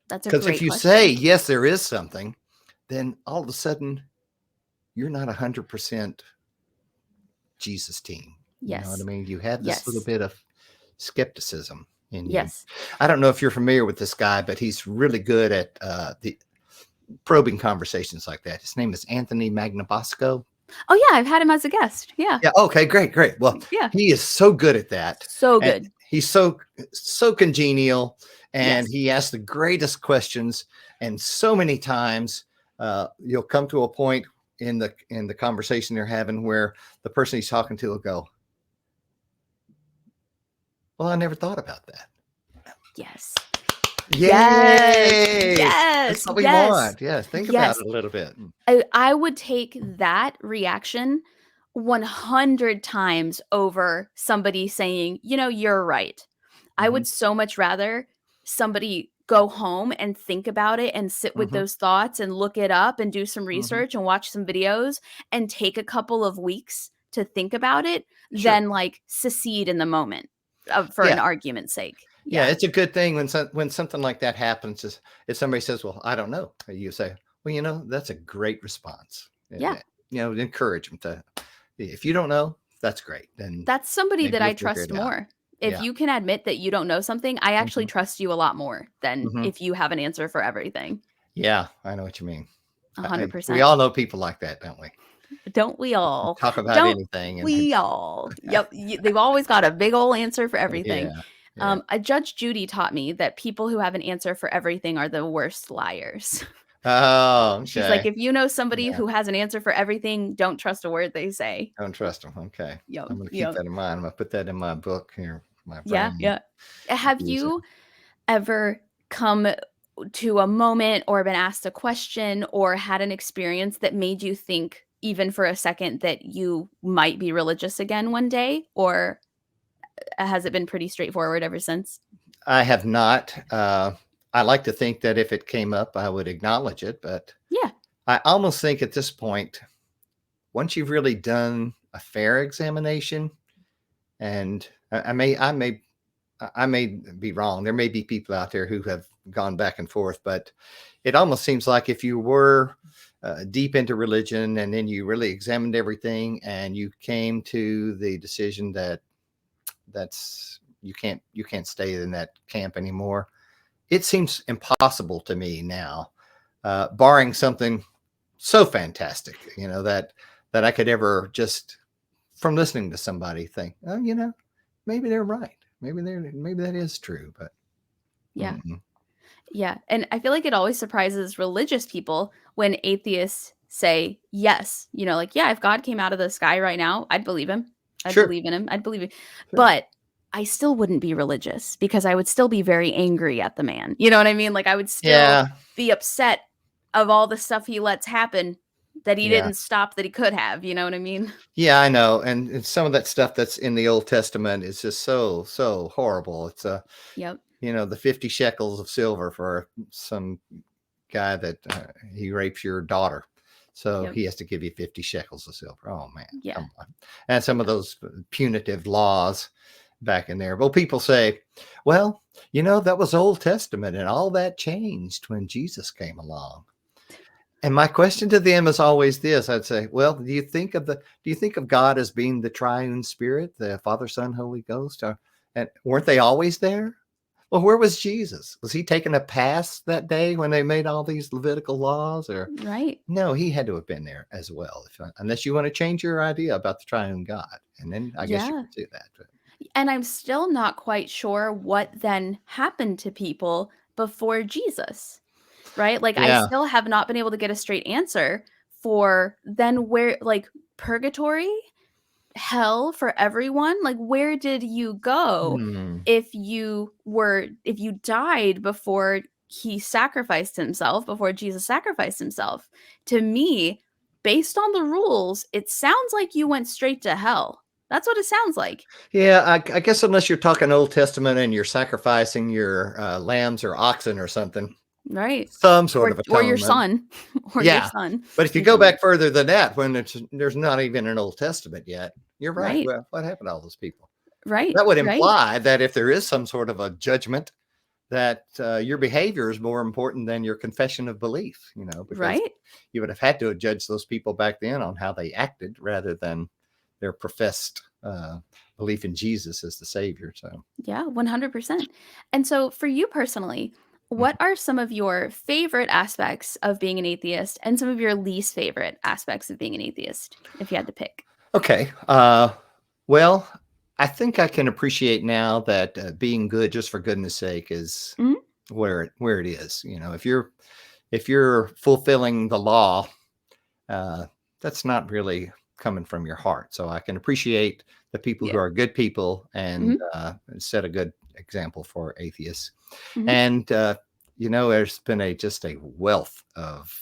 S2: That's a
S1: because if
S2: great
S1: you say,
S2: question.
S1: yes, there is something, then all of a sudden you're not 100% Jesus team. You know what I
S2: Yes.
S1: mean? You have this little
S2: Yes.
S1: bit of skepticism in you.
S2: Yes.
S1: I don't know if you're familiar with this guy, but he's really good at the probing conversations like that. His name is Anthony Magnabosco.
S2: Oh, yeah, I've had him as a guest. Yeah.
S1: Yeah. Okay. Great. Great. Well,
S2: Yeah.
S1: he is so good at that,
S2: So
S1: and
S2: good.
S1: he's so congenial, and
S2: Yes.
S1: he asks the greatest questions. And so many times, you'll come to a point in the conversation they're having where the person he's talking to will go, "Well, I never thought about that."
S2: Yes. Yes.
S1: Yay! That's
S2: Yes.
S1: what we
S2: Yes.
S1: want. Yes. Think about
S2: Yes.
S1: it a little bit.
S2: I would take that reaction 100 times over somebody saying, "You're right." I
S1: Mhm,
S2: would so much rather somebody go home and think about it and sit with
S1: mhm,
S2: those thoughts and look it up and do some
S1: mhm.
S2: research and watch some videos and take a couple of weeks to think about it
S1: Sure.
S2: than like secede in the moment for an
S1: Yeah.
S2: argument's sake.
S1: Yeah,
S2: Yeah.
S1: it's a good thing when something like that happens is if somebody says, "Well, I don't know," you say, "Well, that's a great response."
S2: Yeah.
S1: Encourage them to. If you don't know, that's great. Then
S2: That's somebody
S1: maybe
S2: that
S1: you'll
S2: I
S1: figure
S2: trust
S1: it out.
S2: more. If
S1: Yeah.
S2: you can admit that you don't know something, I actually
S1: Mhm,
S2: trust you a lot more than
S1: mhm.
S2: if you have an answer for everything.
S1: Yeah, I know what you mean. We
S2: 100%.
S1: all know people like that, don't we?
S2: Don't we all?
S1: Talk about
S2: Don't
S1: anything and
S2: we all? Yep. They've always got a big old answer for everything.
S1: yeah, yeah.
S2: A Judge Judy taught me that people who have an answer for everything are the worst liars.
S1: Oh,
S2: She's like,
S1: okay.
S2: if you know somebody
S1: Yeah.
S2: who has an answer for everything, don't trust a word they say.
S1: Don't trust them. Okay.
S2: Yep.
S1: I'm going to keep
S2: Yep.
S1: that in mind. I'm going to put that in my book here, my
S2: Yeah.
S1: brain.
S2: Yeah. Have
S1: Use it.
S2: you ever come to a moment or been asked a question or had an experience that made you think even for a second that you might be religious again one day, or has it been pretty straightforward ever since?
S1: I have not. I like to think that if it came up, I would acknowledge it, but
S2: Yeah.
S1: I almost think at this point, once you've really done a fair examination, and I may be wrong. There may be people out there who have gone back and forth, but it almost seems like if you were deep into religion and then you really examined everything and you came to the decision that that's you can't stay in that camp anymore. It seems impossible to me now, barring something so fantastic, that I could ever just from listening to somebody think, oh, maybe they're right. Maybe that is true, but
S2: Yeah.
S1: mm-mm.
S2: Yeah. And I feel like it always surprises religious people when atheists say yes, like, yeah, if God came out of the sky right now, I'd believe him. I'd
S1: Sure,
S2: believe in him. I'd believe it.
S1: sure.
S2: But I still wouldn't be religious because I would still be very angry at the man. You know what I mean? Like I would still
S1: Yeah.
S2: be upset of all the stuff he lets happen that he
S1: Yeah.
S2: didn't stop that he could have. You know what I mean?
S1: Yeah, I know. And some of that stuff that's in the Old Testament is just so horrible. It's
S2: Yep.
S1: the 50 shekels of silver for some guy that he rapes your daughter. So
S2: Yep.
S1: he has to give you 50 shekels of silver. Oh man,
S2: Yeah.
S1: come on. And some of those punitive laws back in there. Well, people say, well, that was Old Testament and all that changed when Jesus came along. And my question to them is always this. I'd say, well, do you think of God as being the triune spirit, the Father, Son, Holy Ghost? And weren't they always there? Well, where was Jesus? Was he taking a pass that day when they made all these Levitical laws? Or
S2: Right.
S1: no, he had to have been there as well. Unless you want to change your idea about the triune God. And then I guess you
S2: Yeah.
S1: could do that. But
S2: And I'm still not quite sure what then happened to people before Jesus, right? Like I
S1: yeah.
S2: still have not been able to get a straight answer for then where, like, purgatory, hell for everyone, like where did you go
S1: Hmm.
S2: if you died before before Jesus sacrificed himself? To me, based on the rules, it sounds like you went straight to hell. That's what it sounds like.
S1: Yeah, I guess unless you're talking Old Testament and you're sacrificing your lambs or oxen or something,
S2: Right.
S1: some sort of
S2: Or your
S1: atonement.
S2: son. Or your
S1: Yeah.
S2: son.
S1: But if you
S2: Or
S1: go
S2: something.
S1: back further than that, when there's not even an Old Testament yet, you're right.
S2: Right.
S1: Well, what happened to all those people?
S2: Right.
S1: That would
S2: Right.
S1: imply that if there is some sort of a judgment, that your behavior is more important than your confession of belief, because
S2: Right.
S1: you would have had to judge those people back then on how they acted rather than their professed belief in Jesus as the Savior. So,
S2: Yeah, 100%. And so for you personally, what are some of your favorite aspects of being an atheist and some of your least favorite aspects of being an atheist, if you had to pick?
S1: okay. Well, I think I can appreciate now that being good just for goodness sake is
S2: Mhm.
S1: where it is. If you're fulfilling the law, uh, that's not really coming from your heart. So I can appreciate the people who
S2: Yeah.
S1: are good people and
S2: Mhm.
S1: set a good example for atheists.
S2: Mhm.
S1: And there's been just a wealth of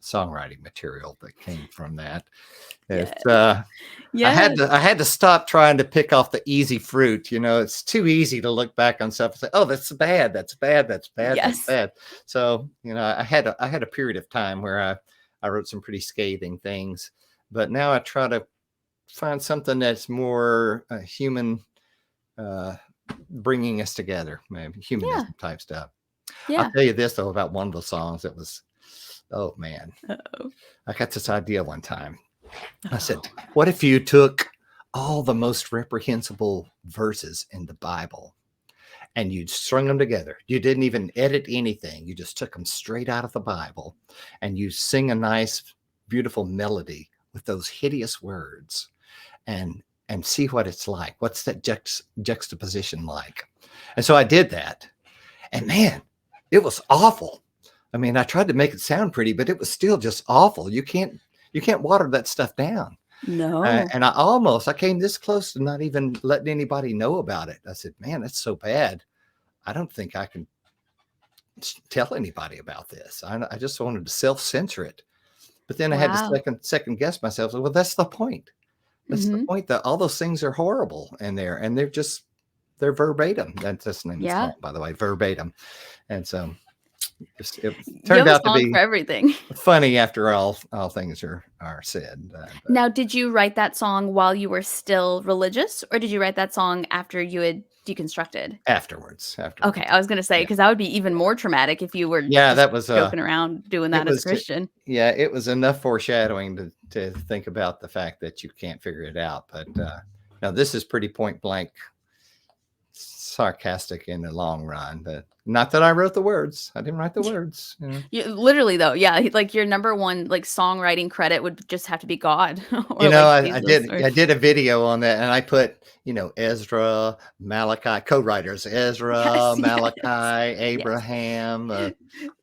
S1: songwriting material that came from that.
S2: Yeah.
S1: It's I
S2: Yeah.
S1: had to stop trying to pick off the easy fruit. It's too easy to look back on stuff and say, "Oh, that's bad. That's bad. That's bad. That's
S2: Yes.
S1: bad." So, I had a period of time where I wrote some pretty scathing things, but now I try to find something that's more human, uh, bringing us together, maybe
S2: Yeah.
S1: humanism type stuff. I'll
S2: Yeah.
S1: tell you this though about one of the songs that was, oh man,
S2: Uh-oh.
S1: I got this idea one time. I
S2: Uh-oh.
S1: said, what if you took all the most reprehensible verses in the Bible and you strung them together? You didn't even edit anything. You just took them straight out of the Bible and you sing a nice, beautiful melody with those hideous words and see what it's like. What's that juxtaposition like? And so I did that. And man, it was awful. I mean, I tried to make it sound pretty, but it was still just awful. You can't water that stuff down.
S2: No.
S1: And I came this close to not even letting anybody know about it. I said, man, that's so bad. I don't think I can tell anybody about this. I just wanted to self-censor it. But then I had to
S2: Wow.
S1: second guess myself. Well, that's the point. That's the
S2: Mhm.
S1: point, that all those things are horrible in there. And they're verbatim. That's the name of the
S2: Yeah.
S1: song, by the way, verbatim. And so it
S2: You
S1: turned
S2: have a
S1: out to
S2: song for
S1: be
S2: everything.
S1: funny after all things are said. But
S2: Now, did you write that song while you were still religious, or did you write that song after you had deconstructed?
S1: afterwards,
S2: Okay, I was gonna say
S1: yeah,
S2: because that would be even more traumatic if you were
S1: yeah,
S2: just
S1: that was
S2: joking around doing
S1: it
S2: that as a
S1: was,
S2: Christian.
S1: yeah, it was enough foreshadowing to think about the fact that you can't figure it out. But no, this is pretty point blank sarcastic in the long run. But not that I wrote the words. I didn't write the words.
S2: Literally though, yeah, like your number one like songwriting credit would just have to be God
S1: You
S2: or
S1: know,
S2: like
S1: I, I
S2: Jesus
S1: did
S2: or
S1: I did a video on that, and I put Ezra, Malachi, co-writers Ezra,
S2: yes, yes,
S1: Malachi,
S2: yes.
S1: Abraham,
S2: Matthew,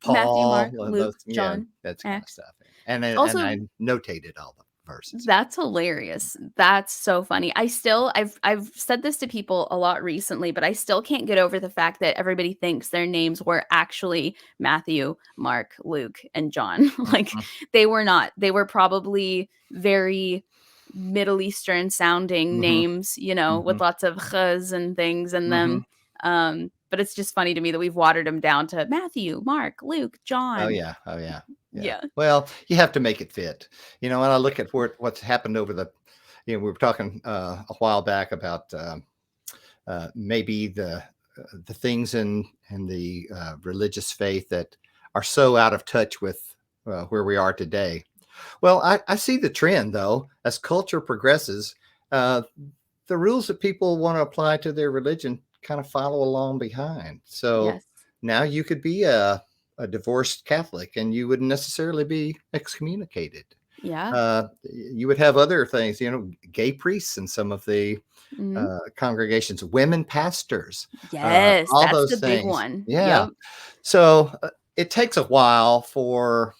S1: Paul,
S2: Mark, Luke,
S1: those, yeah,
S2: John,
S1: that's kind of
S2: Acts.
S1: stuff. And
S2: Also,
S1: I notated all of them. verses.
S2: That's hilarious. That's so funny. I've said this to people a lot recently, but I still can't get over the fact that everybody thinks their names were actually Matthew, Mark, Luke, and John. Like
S1: Mhm,
S2: they were not. They were probably very Middle Eastern sounding
S1: mhm,
S2: names, with
S1: mhm,
S2: lots of khs and things in
S1: mhm.
S2: them. But it's just funny to me that we've watered them down to Matthew, Mark, Luke,
S1: Oh
S2: John.
S1: yeah, oh yeah, yeah.
S2: Yeah.
S1: Well, you have to make it fit. When I look at what's happened over we were talking a while back about maybe the things in the religious faith that are so out of touch with where we are today. Well, I see the trend though as culture progresses. Uh, the rules that people want to apply to their religion kind of follow along behind. So
S2: Yes.
S1: now you could be a divorced Catholic and you wouldn't necessarily be excommunicated.
S2: Yeah.
S1: You would have other things, gay priests in some of the
S2: Mhm.
S1: congregations, women pastors,
S2: Yes,
S1: all
S2: that's the
S1: those
S2: big
S1: things.
S2: one.
S1: Yeah.
S2: Yep.
S1: So it takes a while for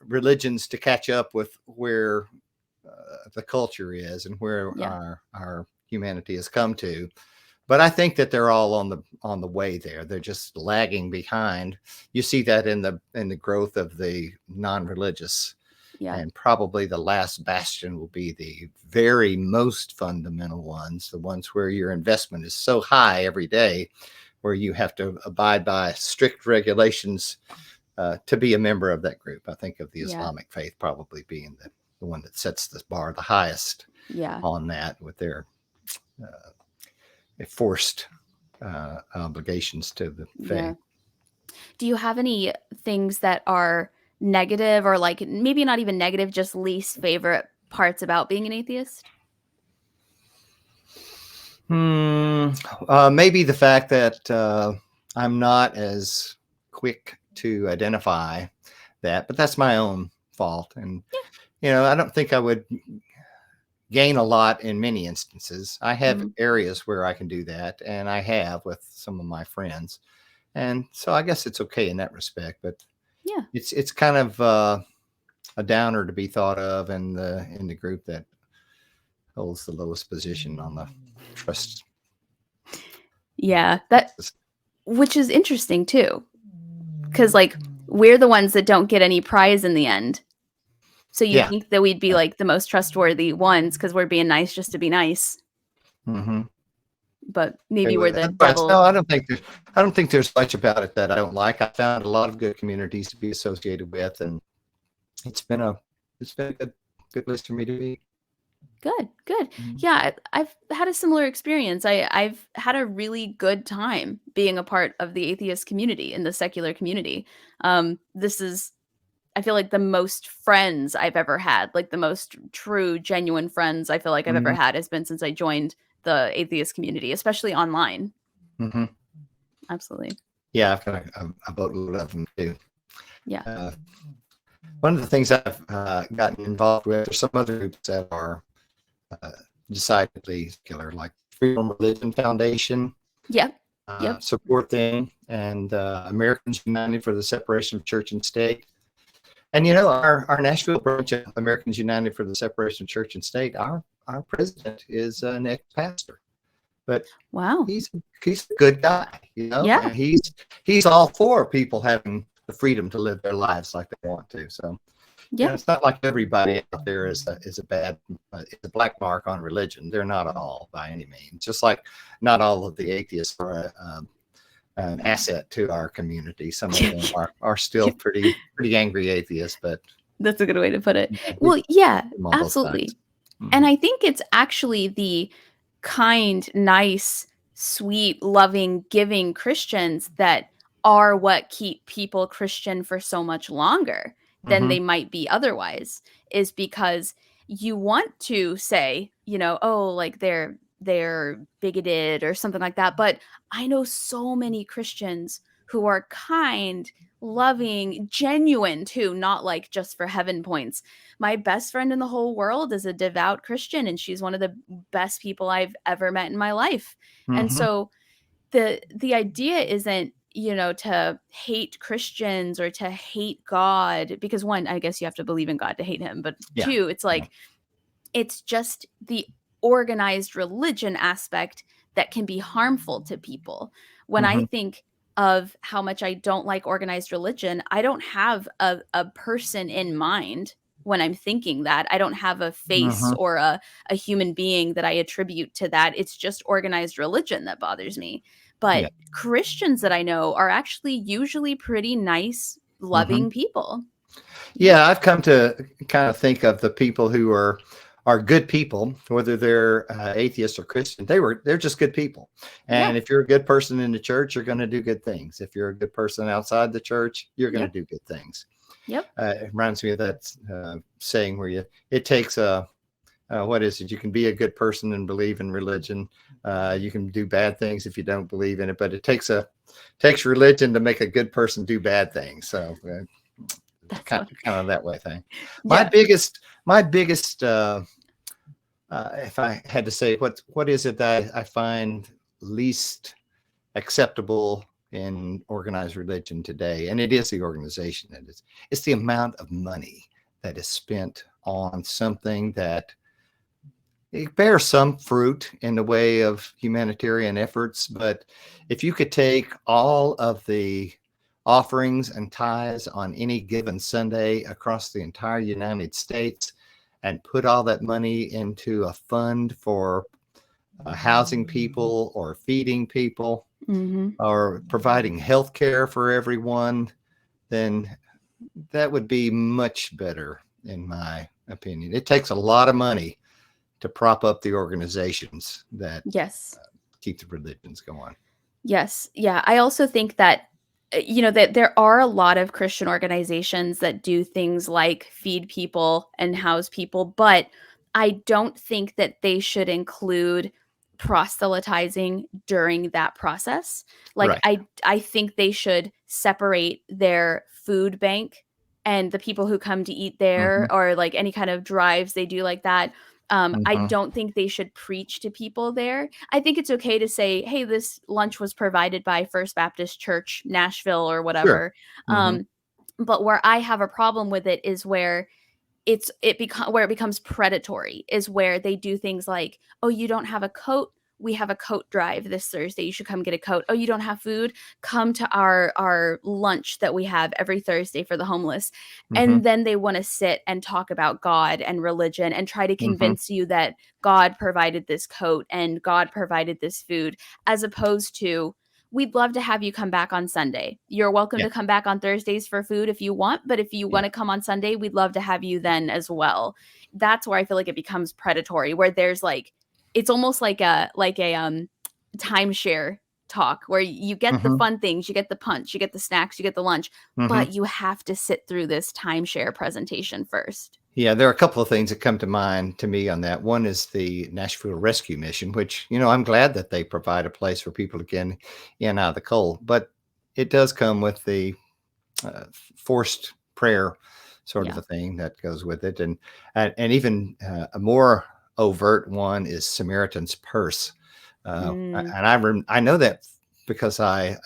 S1: religions to catch up with where the culture is and where
S2: Yeah.
S1: our humanity has come to. But I think that they're all on the way there. They're just lagging behind. You see that in the growth of the non-religious,
S2: Yeah.
S1: and probably the last bastion will be the very most fundamental ones, the ones where your investment is so high every day, where you have to abide by strict regulations to be a member of that group. I think of the
S2: Yeah.
S1: Islamic faith probably being the one that sets the bar the highest
S2: Yeah.
S1: on that with their forced obligations to the
S2: Yeah.
S1: faith.
S2: Do you have any things that are negative or like maybe not even negative, just least favorite parts about being an atheist?
S1: Maybe the fact that I'm not as quick to identify that, but that's my own fault. And, I don't think I would gain a lot in many instances. I have
S2: Mhm.
S1: areas where I can do that, and I have with some of my friends. And so I guess it's okay in that respect, but
S2: Yeah.
S1: it's kind of a downer to be thought of in the group that holds the lowest position on the trust.
S2: Yeah. Which is interesting too. Cause like we're the ones that don't get any prize in the end. So you
S1: Yeah.
S2: think that we'd be like the most trustworthy ones because we're being nice just to be nice.
S1: Mm-hmm.
S2: But maybe we're the
S1: Advice.
S2: devil.
S1: No, I don't think there's much about it that I don't like. I found a lot of good communities to be associated with, and it's been a good list for me to be.
S2: Good, good.
S1: Mhm.
S2: Yeah, I've had a similar experience. I've had a really good time being a part of the atheist community and the secular community. This is, I feel like the most friends I've ever had, like the most true, genuine friends I feel like I've ever
S1: Mhm.
S2: had has been since I joined the atheist community, especially online.
S1: Mhm.
S2: Absolutely.
S1: Yeah, I've got a boatload of them too.
S2: Yeah.
S1: Uh, One of the things I've gotten involved with are some other groups that are uh, decidedly secular, like Freedom Religion Foundation,
S2: Yep. Yep.
S1: support them, and Americans United for the Separation of Church and State. And our Nashville branch of Americans United for the Separation of Church and State, our president is an ex-pastor, but
S2: Wow.
S1: he's a good guy,
S2: Yeah.
S1: and he's all for people having the freedom to live their lives like they want to. So
S2: Yeah.
S1: it's not like everybody out there is a bad is a black mark on religion. They're not all by any means. Just like not all of the atheists are an asset to our community. Some of them are still pretty angry atheists, but
S2: That's a good way to put it.
S1: we
S2: Well, yeah,
S1: them on both sides.
S2: absolutely. And
S1: Mhm.
S2: I think it's actually the kind, nice, sweet, loving, giving Christians that are what keep people Christian for so much longer than
S1: Mhm.
S2: they might be otherwise, is because you want to say, oh, like they're bigoted or something like that. But I know so many Christians who are kind, loving, genuine too, not like just for heaven points. My best friend in the whole world is a devout Christian, and she's one of the best people I've ever met in my life. And
S1: Mhm.
S2: so the idea isn't, to hate Christians or to hate God, because one, I guess you have to believe in God to hate him, but
S1: Yeah.
S2: two, it's like, it's just the organized religion aspect that can be harmful to people. When I
S1: Mhm.
S2: think of how much I don't like organized religion, I don't have a person in mind when I'm thinking that. I don't have a face
S1: Mhm.
S2: or a human being that I attribute to that. It's just organized religion that bothers me. But
S1: Yeah.
S2: Christians that I know are actually usually pretty nice,
S1: Mhm.
S2: loving people. Yeah.
S1: Yeah, I've come to kind of think of the people who are good people, whether they're atheist or Christian. They're just good people.
S2: Yeah.
S1: And if you're a good person in the church, you're going to do good things. If you're a good person outside the church, you're going
S2: Yep.
S1: to do good things.
S2: Yep.
S1: It reminds me of that saying where it takes a what is it? You can be a good person and believe in religion. You can do bad things if you don't believe in it, but it takes religion to make a good person do bad things. So
S2: That's
S1: kind
S2: what.
S1: of that way thing. My
S2: Yeah.
S1: biggest, if I had to say, what is it that I find least acceptable in organized religion today? And it is the organization. It's the amount of money that is spent on something that it bears some fruit in the way of humanitarian efforts. But if you could take all of the offerings and tithes on any given Sunday across the entire United States and put all that money into a fund for housing people or feeding people
S2: Mm-hmm.
S1: or providing health care for everyone, then that would be much better, in my opinion. It takes a lot of money to prop up the organizations that
S2: Yes.
S1: keep the religions going.
S2: Yes. Yeah. I also think that, that there are a lot of Christian organizations that do things like feed people and house people, but I don't think that they should include proselytizing during that process. Like
S1: Right.
S2: I think they should separate their food bank and the people who come to eat there,
S1: Hmm.
S2: or like any kind of drives they do like that. I
S1: Hmm.
S2: don't think they should preach to people there. I think it's okay to say, "Hey, this lunch was provided by First Baptist Church Nashville," or
S1: Sure.
S2: whatever.
S1: Hmm.
S2: But where I have a problem with it is where where it becomes predatory, is where they do things like, "Oh, you don't have a coat? We have a coat drive this Thursday. You should come get a coat. Oh, you don't have food? Come to our lunch that we have every Thursday for the homeless."
S1: Hmm.
S2: And then they want to sit and talk about God and religion and try to
S1: Hmm.
S2: convince you that God provided this coat and God provided this food, as opposed to, we'd love to have you come back on Sunday. You're welcome
S1: Yeah.
S2: to come back on Thursdays for food if you want, but if you want
S1: Yeah.
S2: to come on Sunday, we'd love to have you then as well. That's where I feel like it becomes predatory, where there's like, it's almost like a timeshare talk, where you get the
S1: Hmm.
S2: fun things, you get the punch, you get the snacks, you get the lunch,
S1: Hmm.
S2: but you have to sit through this timeshare presentation first.
S1: Yeah, there are a couple of things that come to mind to me on that. One is the Nashville Rescue Mission, which, I'm glad that they provide a place for people to get in and out of the cold, but it does come with the forced prayer sort of
S2: Yeah.
S1: a thing that goes with it. And even a more overt one is Samaritan's Purse.
S2: Mm,
S1: And I know that because I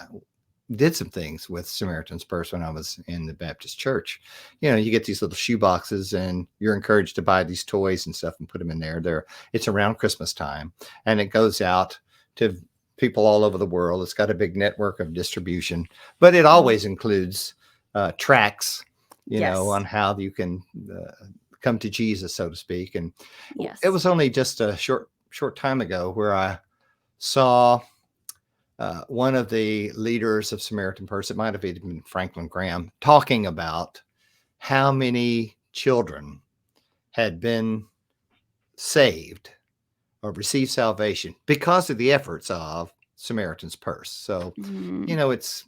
S1: did some things with Samaritan's Purse when I was in the Baptist church. You get these little shoe boxes and you're encouraged to buy these toys and stuff and put them in there. It's around Christmas time and it goes out to people all over the world. It's got a big network of distribution, but it
S2: mm,
S1: always includes tracks,
S2: yes.
S1: on how you can come to Jesus, so to speak. And it
S2: Yes.
S1: was only just a short time ago where I saw one of the leaders of Samaritan Purse, it might have even been Franklin Graham, talking about how many children had been saved or received salvation because of the efforts of Samaritan's Purse. So,
S2: Mm,
S1: it's,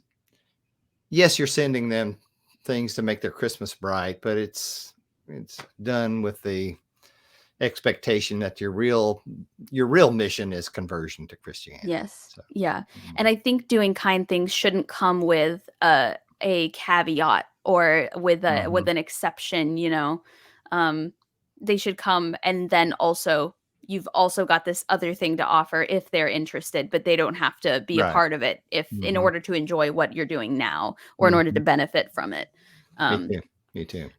S1: yes, you're sending them things to make their Christmas bright, but it's done with the expectation that your real mission is conversion to Christianity.
S2: yes.
S1: So,
S2: Yeah.
S1: mm,
S2: And I think doing kind things shouldn't come with a caveat or with
S1: mhm.
S2: an exception. They should come and then also you've also got this other thing to offer if they're interested, but they don't have to be a
S1: Right.
S2: part of it if in
S1: Mhm.
S2: order to enjoy what you're doing now or in order to
S1: Mhm.
S2: benefit from it.
S1: Me
S2: Um,
S1: too. Me too.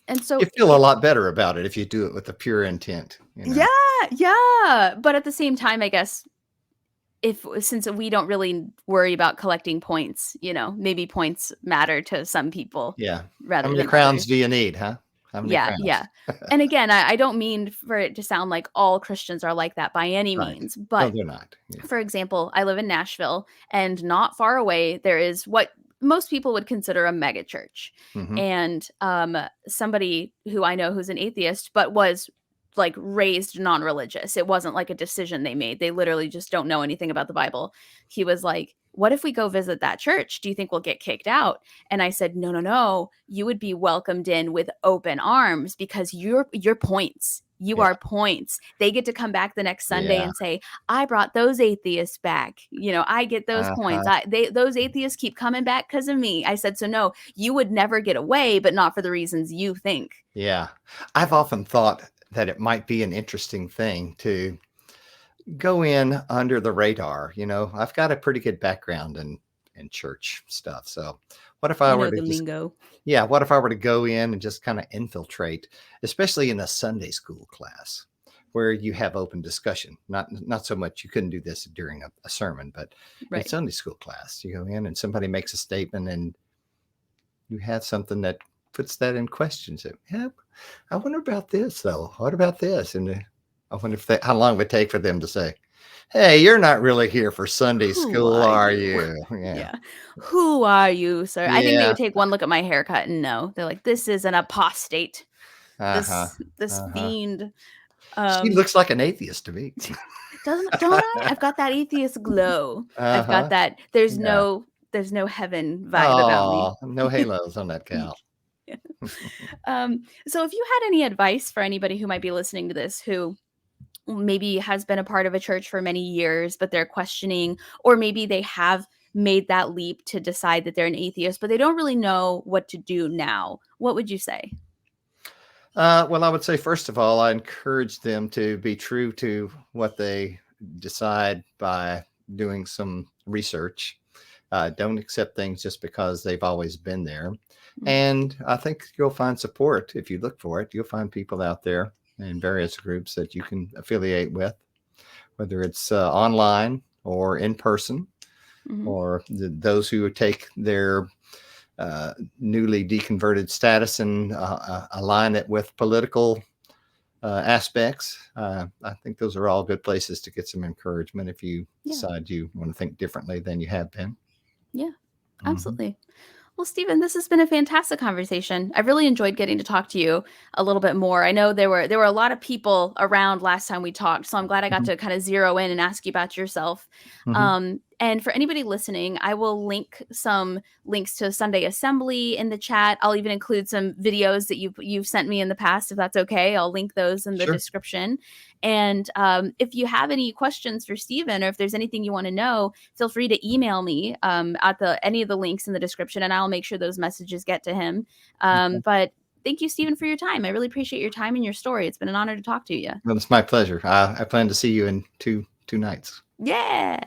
S2: and
S1: You
S2: so
S1: feel a lot better about it if you do it with a pure intent, you know?
S2: yeah. But at the same time, I guess since we don't really worry about collecting points, maybe points matter to some people
S1: Yeah. How
S2: rather
S1: many
S2: than
S1: crowns
S2: others.
S1: do you need, huh? How many
S2: Yeah,
S1: crowns?
S2: yeah. And again, I don't mean for it to sound like all Christians are like that by any
S1: Right.
S2: means.
S1: No,
S2: But
S1: they're not. Yeah.
S2: for example, I live in Nashville, and not far away, there is what most people would consider a mega church.
S1: Mhm.
S2: And somebody who I know who's an atheist, but was like raised non-religious. It wasn't like a decision they made. They literally just don't know anything about the Bible. He was like, "What if we go visit that church? Do you think we'll get kicked out?" And I said, "No, no, no. You would be welcomed in with open arms because you're points. You
S1: Yeah.
S2: are points. They get to come back the next Sunday
S1: Yeah.
S2: and say, I brought those atheists back. I get those points.
S1: Uh-huh.
S2: Those atheists keep coming back because of me." I said, "So no, you would never get away, but not for the reasons you think."
S1: Yeah. I've often thought that it might be an interesting thing to go in under the radar. I've got a pretty good background in church stuff. So what if I
S2: You
S1: were
S2: know
S1: to
S2: the
S1: just
S2: lingo.
S1: yeah, what if I were to go in and just kind of infiltrate, especially in a Sunday school class where you have open discussion. Not so much you couldn't do this during a sermon, but in
S2: Right.
S1: Sunday school class, you go in and somebody makes a statement and you have something that puts that in question. So, yeah, I wonder about this though. What about this? And I wonder how long it would take for them to say, "Hey, you're not really here for Sunday
S2: Who
S1: school,
S2: are
S1: are
S2: you?
S1: you?" Yeah.
S2: Yeah. Who are you, sir? I think they
S1: Yeah.
S2: would take one look at my haircut and know. They're like, this is an apostate.
S1: Uh-huh.
S2: This
S1: Uh-huh.
S2: fiend.
S1: She
S2: Um
S1: looks like an atheist to me.
S2: don't I? I've got that atheist glow. I've got
S1: Uh-huh.
S2: that
S1: Yeah.
S2: there's no heaven vibe about me.
S1: Oh, no halos on that cow.
S2: Yeah. So if you had any advice for anybody who might be listening to this who maybe has been a part of a church for many years, but they're questioning, or maybe they have made that leap to decide that they're an atheist, but they don't really know what to do now, what would you say?
S1: Well, I would say, first of all, I encourage them to be true to what they decide by doing some research. Don't accept things just because they've always been there.
S2: Mm.
S1: And I think you'll find support if you look for it. You'll find people out there in various groups that you can affiliate with, whether it's online or in person,
S2: Mhm.
S1: or those who take their newly deconverted status and align it with political aspects. I think those are all good places to get some encouragement if you
S2: Yeah.
S1: decide you want to think differently than you have been.
S2: Yeah.
S1: Mhm.
S2: Absolutely. Well, Stephen, this has been a fantastic conversation. I've really enjoyed getting to talk to you a little bit more. I know there were a lot of people around last time we talked, so I'm glad I got
S1: Mhm.
S2: to kind of zero in and ask you about yourself.
S1: Mhm.
S2: And for anybody listening, I will link some links to Sunday Assembly in the chat. I'll even include some videos that you've sent me in the past, if that's okay. I'll link those in the
S1: Sure.
S2: description. And if you have any questions for Stephen, or if there's anything you want to know, feel free to email me at any of the links in the description, and I'll make sure those messages get to him.
S1: Okay.
S2: But thank you, Stephen, for your time. I really appreciate your time and your story. It's been an honor to talk to you.
S1: Well, it's my pleasure. I plan to see you in two nights.
S2: Yeah.